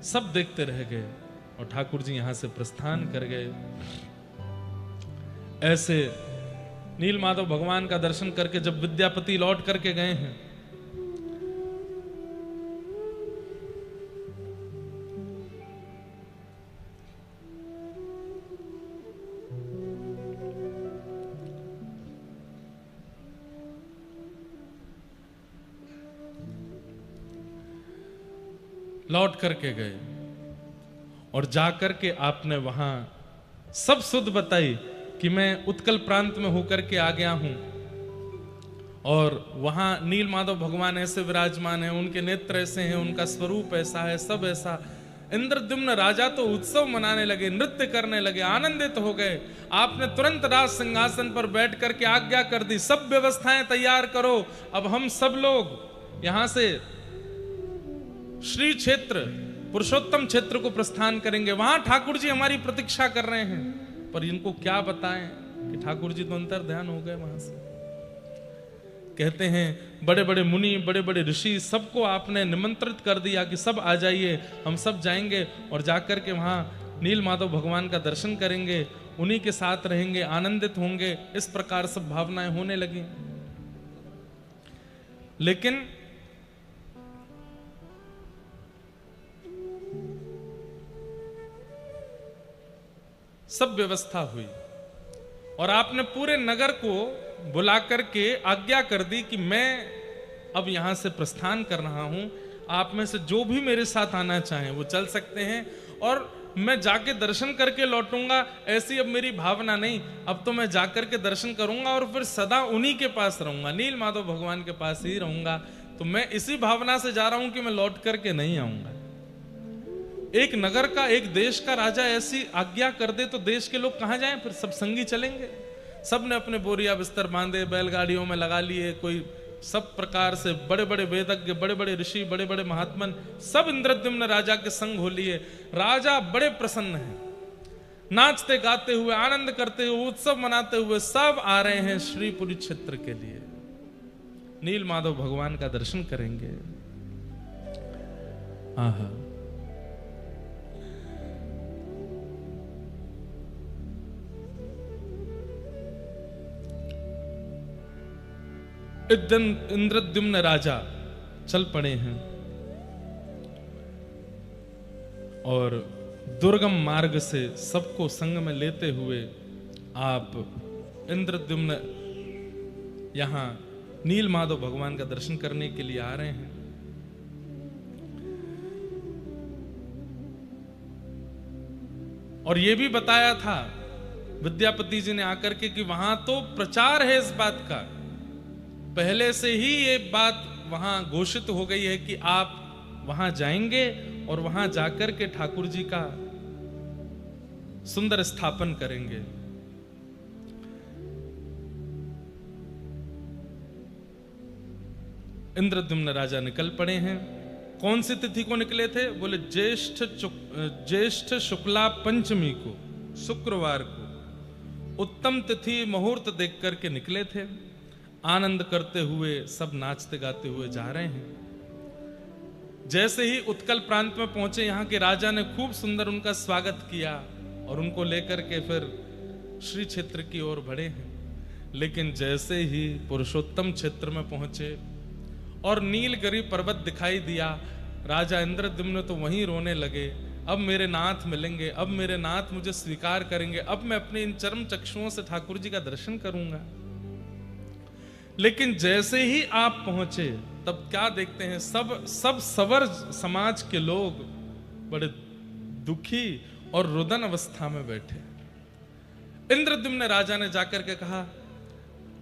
सब देखते रह गए और ठाकुर जी यहां से प्रस्थान कर गए। ऐसे नील माधव भगवान का दर्शन करके जब विद्यापति लौट करके गए हैं, लौट करके गए और जाकर के आपने वहां सब सुध बताई कि मैं उत्कल प्रांत में होकर के आ गया हूं और वहां नील माधव भगवान ऐसे विराजमान है, उनके नेत्र ऐसे हैं, उनका स्वरूप ऐसा है, सब ऐसा। इंद्रद्युम्न राजा तो उत्सव मनाने लगे, नृत्य करने लगे, आनंदित हो गए। आपने तुरंत राज सिंहासन पर बैठ करके आज्ञा कर दी, सब व्यवस्थाएं तैयार करो, अब हम सब लोग यहां से श्री क्षेत्र पुरुषोत्तम क्षेत्र को प्रस्थान करेंगे। वहां ठाकुर जी हमारी प्रतीक्षा कर रहे हैं, पर इनको क्या बताएं कि ठाकुर जी तो अंतर ध्यान हो गए वहां से। कहते हैं बड़े बड़े मुनि, बड़े बड़े ऋषि, सबको आपने निमंत्रित कर दिया कि सब आ जाइए, हम सब जाएंगे और जाकर के वहां नील माधव भगवान का दर्शन करेंगे, उन्हीं के साथ रहेंगे, आनंदित होंगे। इस प्रकार सब भावनाएं होने लगी। लेकिन सब व्यवस्था हुई और आपने पूरे नगर को बुला करके आज्ञा कर दी कि मैं अब यहां से प्रस्थान कर रहा हूं, आप में से जो भी मेरे साथ आना चाहें वो चल सकते हैं और मैं जाके दर्शन करके लौटूंगा। ऐसी अब मेरी भावना नहीं, अब तो मैं जाकर के दर्शन करूंगा और फिर सदा उन्हीं के पास रहूंगा, नील माधव भगवान के पास ही रहूंगा। तो मैं इसी भावना से जा रहा हूं कि मैं लौट करके नहीं आऊंगा। एक नगर का, एक देश का राजा ऐसी आज्ञा कर दे तो देश के लोग कहां जाएं, फिर सब संगी चलेंगे। सब ने अपने बोरिया बिस्तर बांधे, बैलगाड़ियों में लगा लिए, कोई सब प्रकार से बड़े बड़े वेदज्ञ, बड़े बड़े ऋषि, बड़े बड़े महात्मन सब इंद्रद्युम्न राजा के संग हो लिए। राजा बड़े प्रसन्न हैं, नाचते गाते हुए, आनंद करते हुए, उत्सव मनाते हुए सब आ रहे हैं श्रीपुरी क्षेत्र के लिए, नील माधव भगवान का दर्शन करेंगे। आहा, इस दिन इंद्रद्युम्न राजा चल पड़े हैं और दुर्गम मार्ग से सबको संग में लेते हुए आप इंद्रद्युम्न यहां नील माधव भगवान का दर्शन करने के लिए आ रहे हैं। और यह भी बताया था विद्यापति जी ने आकर के कि वहां तो प्रचार है इस बात का, पहले से ही ये बात वहां घोषित हो गई है कि आप वहां जाएंगे और वहां जाकर के ठाकुर जी का सुंदर स्थापन करेंगे। इंद्रद्युम्न राजा निकल पड़े हैं। कौन सी तिथि को निकले थे? बोले ज्येष्ठ शुक्ला पंचमी को, शुक्रवार को उत्तम तिथि मुहूर्त देख करके निकले थे। आनंद करते हुए सब नाचते गाते हुए जा रहे हैं। जैसे ही उत्कल प्रांत में पहुंचे, यहाँ के राजा ने खूब सुंदर उनका स्वागत किया और उनको लेकर के फिर श्री क्षेत्र की ओर बढ़े हैं। लेकिन जैसे ही पुरुषोत्तम क्षेत्र में पहुंचे और नीलगिरी पर्वत दिखाई दिया, राजा इंद्रद्युम्न तो वहीं रोने लगे। अब मेरे नाथ मिलेंगे, अब मेरे नाथ मुझे स्वीकार करेंगे, अब मैं अपने इन चरम चक्षुओं से ठाकुर जी का दर्शन करूंगा। लेकिन जैसे ही आप पहुंचे तब क्या देखते हैं, सब सवर समाज के लोग बड़े दुखी और रुदन अवस्था में बैठे। इंद्रद्युम्न राजा ने जाकर के कहा,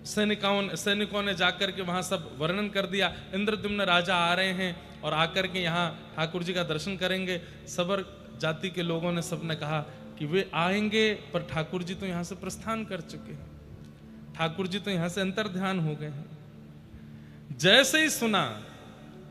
सैनिकों ने जाकर के वहां सब वर्णन कर दिया, इंद्रद्युम्न राजा आ रहे हैं और आकर के यहाँ ठाकुर जी का दर्शन करेंगे। सबर जाति के लोगों ने सबने कहा कि वे आएंगे, पर ठाकुर जी तो यहाँ से प्रस्थान कर चुके हैं, ठाकुर जी तो यहाँ से अंतर ध्यान हो गए हैं। जैसे ही सुना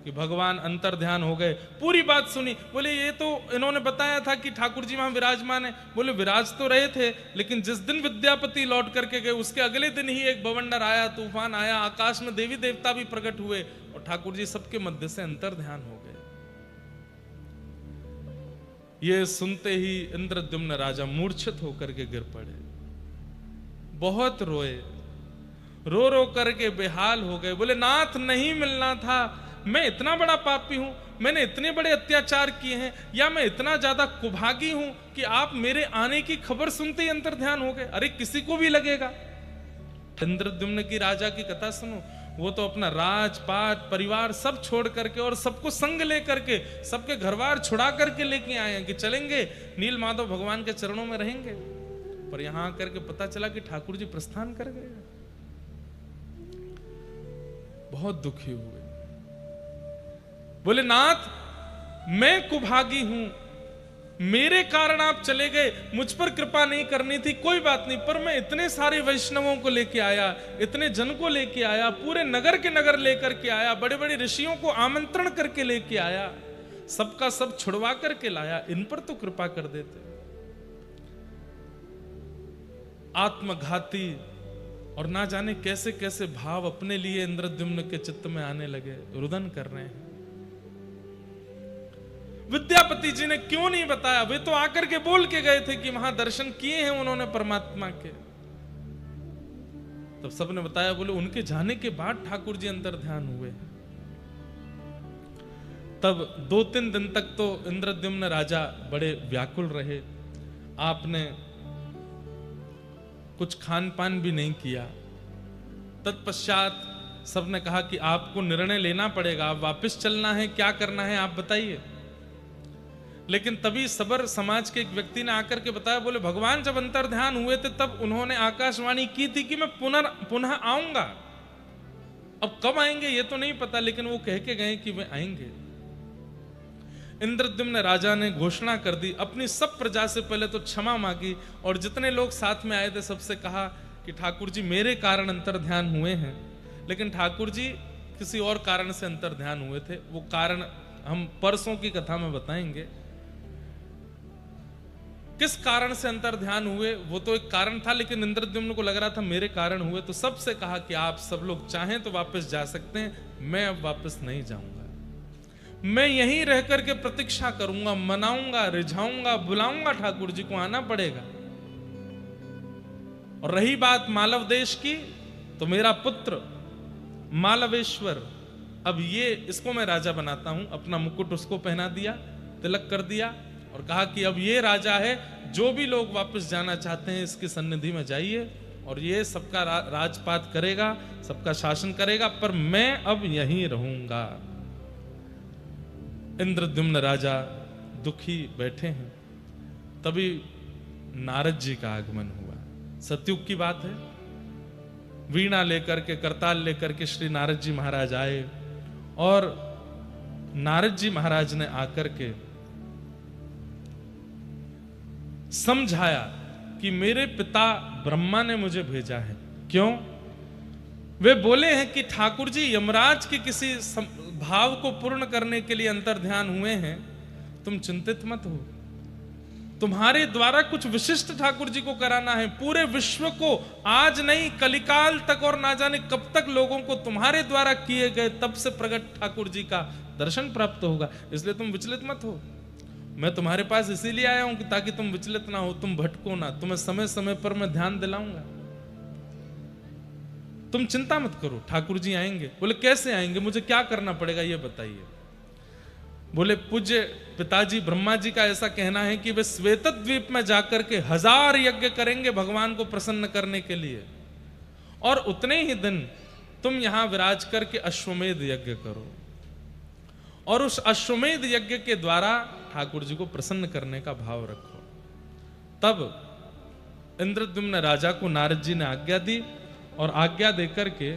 कि भगवान अंतर ध्यान हो गए, पूरी बात सुनी, बोले ये तो इन्होंने बताया था कि ठाकुर जी वहां विराजमान है। बोले विराज तो रहे थे, लेकिन जिस दिन विद्यापति लौट करके गए उसके अगले दिन ही एक बवंडर आया, तूफान आया, आकाश में देवी देवता भी प्रकट हुए और ठाकुर जी सबके मध्य से अंतर ध्यान हो गए। ये सुनते ही इंद्रद्युम्न राजा मूर्छित होकर के गिर पड़े, बहुत रोए, रो रो करके बेहाल हो गए। बोले नाथ नहीं मिलना था, मैं इतना बड़ा पापी हूं, मैंने इतने बड़े अत्याचार किए हैं, या मैं इतना ज्यादा कुभागी हूं कि आप मेरे आने की खबर सुनते ही अंतर ध्यान हो गए। अरे किसी को भी लगेगा। इंद्रद्युम्न की राजा की कथा सुनो, वो तो अपना राजपाट परिवार सब छोड़ करके और सबको संग लेकर के, सबके घरवार छुड़ा करके लेके आए हैं कि चलेंगे नील माधव भगवान के चरणों में रहेंगे। पर यहां आकर के पता चला कि ठाकुर जी प्रस्थान कर गए। बहुत दुखी हुए, बोले नाथ मैं कुभागी हूं, मेरे कारण आप चले गए, मुझ पर कृपा नहीं करनी थी, कोई बात नहीं, पर मैं इतने सारे वैष्णवों को लेके आया, इतने जन को लेके आया, पूरे नगर के नगर लेकर के आया, बड़े बड़े ऋषियों को आमंत्रण करके लेके आया, सबका सब छुड़वा करके लाया, इन पर तो कृपा कर देते। आत्मघाती और ना जाने कैसे कैसे भाव अपने लिए इंद्रद्युम्न के चित्त में आने लगे, रुदन कर रहे हैं। विद्यापति जी ने क्यों नहीं बताया, वे तो आकर के बोल के गए थे कि वहां दर्शन किए हैं उन्होंने परमात्मा के। तब सबने बताया, बोले उनके जाने के बाद ठाकुर जी अंतर ध्यान हुए। तब 2-3 दिन तक तो इंद्रद्युम्न राजा बड़े व्याकुल रहे। आपने कुछ खान पान भी नहीं किया। तत्पश्चात सबने कहा कि आपको निर्णय लेना पड़ेगा, आप वापस चलना है, क्या करना है आप बताइए। लेकिन तभी सबर समाज के एक व्यक्ति ने आकर के बताया, बोले भगवान जब अंतर ध्यान हुए थे तब उन्होंने आकाशवाणी की थी कि मैं पुनः आऊंगा। अब कब आएंगे ये तो नहीं पता, लेकिन वो कह के गए कि वे आएंगे। इंद्रद्युम्न राजा ने घोषणा कर दी, अपनी सब प्रजा से पहले तो क्षमा मांगी और जितने लोग साथ में आए थे सबसे कहा कि ठाकुर जी मेरे कारण अंतर ध्यान हुए हैं, लेकिन ठाकुर जी किसी और कारण से अंतर ध्यान हुए थे। वो कारण हम परसों की कथा में बताएंगे, किस कारण से अंतर ध्यान हुए। वो तो एक कारण था, लेकिन इंद्रद्युम्न को लग रहा था मेरे कारण हुए, तो सबसे कहा कि आप सब लोग चाहें तो वापस जा सकते हैं, मैं अब वापस नहीं जाऊंगा, मैं यहीं रह करके प्रतीक्षा करूंगा, मनाऊंगा, रिझाऊंगा, बुलाऊंगा, ठाकुर जी को आना पड़ेगा। और रही बात मालव देश की, तो मेरा पुत्र मालवेश्वर, अब ये इसको मैं राजा बनाता हूं, अपना मुकुट उसको पहना दिया, तिलक कर दिया और कहा कि अब ये राजा है, जो भी लोग वापस जाना चाहते हैं इसकी सन्निधि में जाइए और ये सबका राजपाट करेगा, सबका शासन करेगा, पर मैं अब यहीं रहूंगा। इंद्रद्युम्न राजा दुखी बैठे हैं, तभी नारद जी का आगमन हुआ। सतयुग की बात है, वीणा लेकर के, करताल लेकर के श्री नारद जी महाराज आए और नारद जी महाराज ने आकर के समझाया कि मेरे पिता ब्रह्मा ने मुझे भेजा है। क्यों? वे बोले हैं कि ठाकुर जी यमराज के किसी भाव को पूर्ण करने के लिए अंतर ध्यान हुए हैं, तुम चिंतित मत हो, तुम्हारे द्वारा कुछ विशिष्ट ठाकुर जी को कराना है। पूरे विश्व को आज नहीं कलिकाल तक और ना जाने कब तक लोगों को तुम्हारे द्वारा किए गए तब से प्रकट ठाकुर जी का दर्शन प्राप्त होगा। इसलिए तुम विचलित मत हो। मैं तुम्हारे पास इसीलिए आया हूं कि ताकि तुम विचलित ना हो, तुम भटको ना। तुम्हें समय समय पर मैं ध्यान दिलाऊंगा। तुम चिंता मत करो, ठाकुर जी आएंगे। बोले कैसे आएंगे, मुझे क्या करना पड़ेगा ये बताइए। बोले पूज्य पिताजी ब्रह्मा जी का ऐसा कहना है कि वे श्वेत द्वीप में जाकर के 1000 यज्ञ करेंगे भगवान को प्रसन्न करने के लिए, और उतने ही दिन तुम यहां विराज करके अश्वमेध यज्ञ करो, और उस अश्वमेध यज्ञ के द्वारा ठाकुर जी को प्रसन्न करने का भाव रखो। तब इंद्रद्युम्न राजा को नारद जी ने आज्ञा दी, और आज्ञा देकर के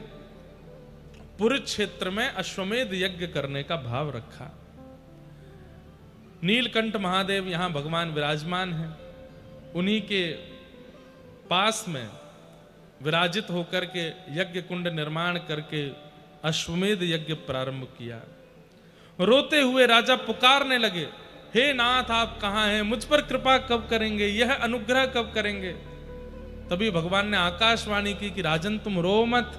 पुरी क्षेत्र में अश्वमेध यज्ञ करने का भाव रखा। नीलकंठ महादेव यहां भगवान विराजमान हैं, उन्हीं के पास में विराजित होकर के यज्ञ कुंड निर्माण करके अश्वमेध यज्ञ प्रारंभ किया। रोते हुए राजा पुकारने लगे, हे नाथ आप कहां हैं, मुझ पर कृपा कब करेंगे, यह अनुग्रह कब करेंगे। तभी भगवान ने आकाशवाणी की कि राजन तुम रो मत,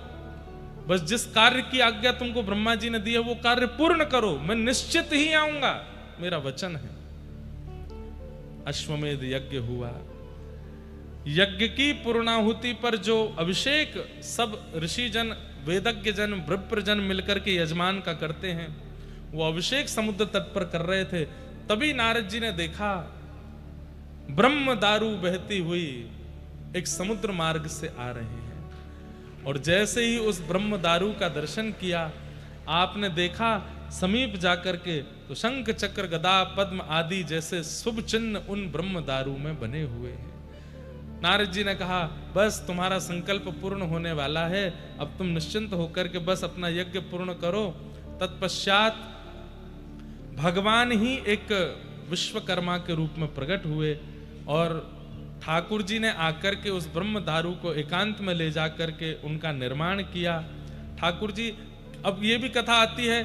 बस जिस कार्य की आज्ञा तुमको ब्रह्मा जी ने दी है वो कार्य पूर्ण करो, मैं निश्चित ही आऊंगा, मेरा वचन है। अश्वमेध यज्ञ हुआ। यज्ञ की पूर्णाहुति पर जो अभिषेक सब ऋषि जन, वेदज्ञ जन, विप्र जन मिलकर के यजमान का करते हैं, वो अभिषेक समुद्र तट पर कर रहे थे। तभी नारद जी ने देखा ब्रह्म दारू बहती हुई एक समुद्र मार्ग से आ रहे हैं, और जैसे ही उस ब्रह्म दारू का दर्शन किया, आपने देखा समीप जाकर के तो शंख चक्र गदा पद्म आदि जैसे शुभ चिन्ह उन ब्रह्म दारू में बने हुए हैं। नारद जी ने कहा बस तुम्हारा संकल्प पूर्ण होने वाला है, अब तुम निश्चिंत होकर के बस अपना यज्ञ पूर्ण करो। तत्पश्चात भगवान ही एक विश्वकर्मा के रूप में प्रकट हुए, और ठाकुर जी ने आकर के उस ब्रह्म दारू को एकांत में ले जाकर के उनका निर्माण किया। ठाकुर जी, अब ये भी कथा आती है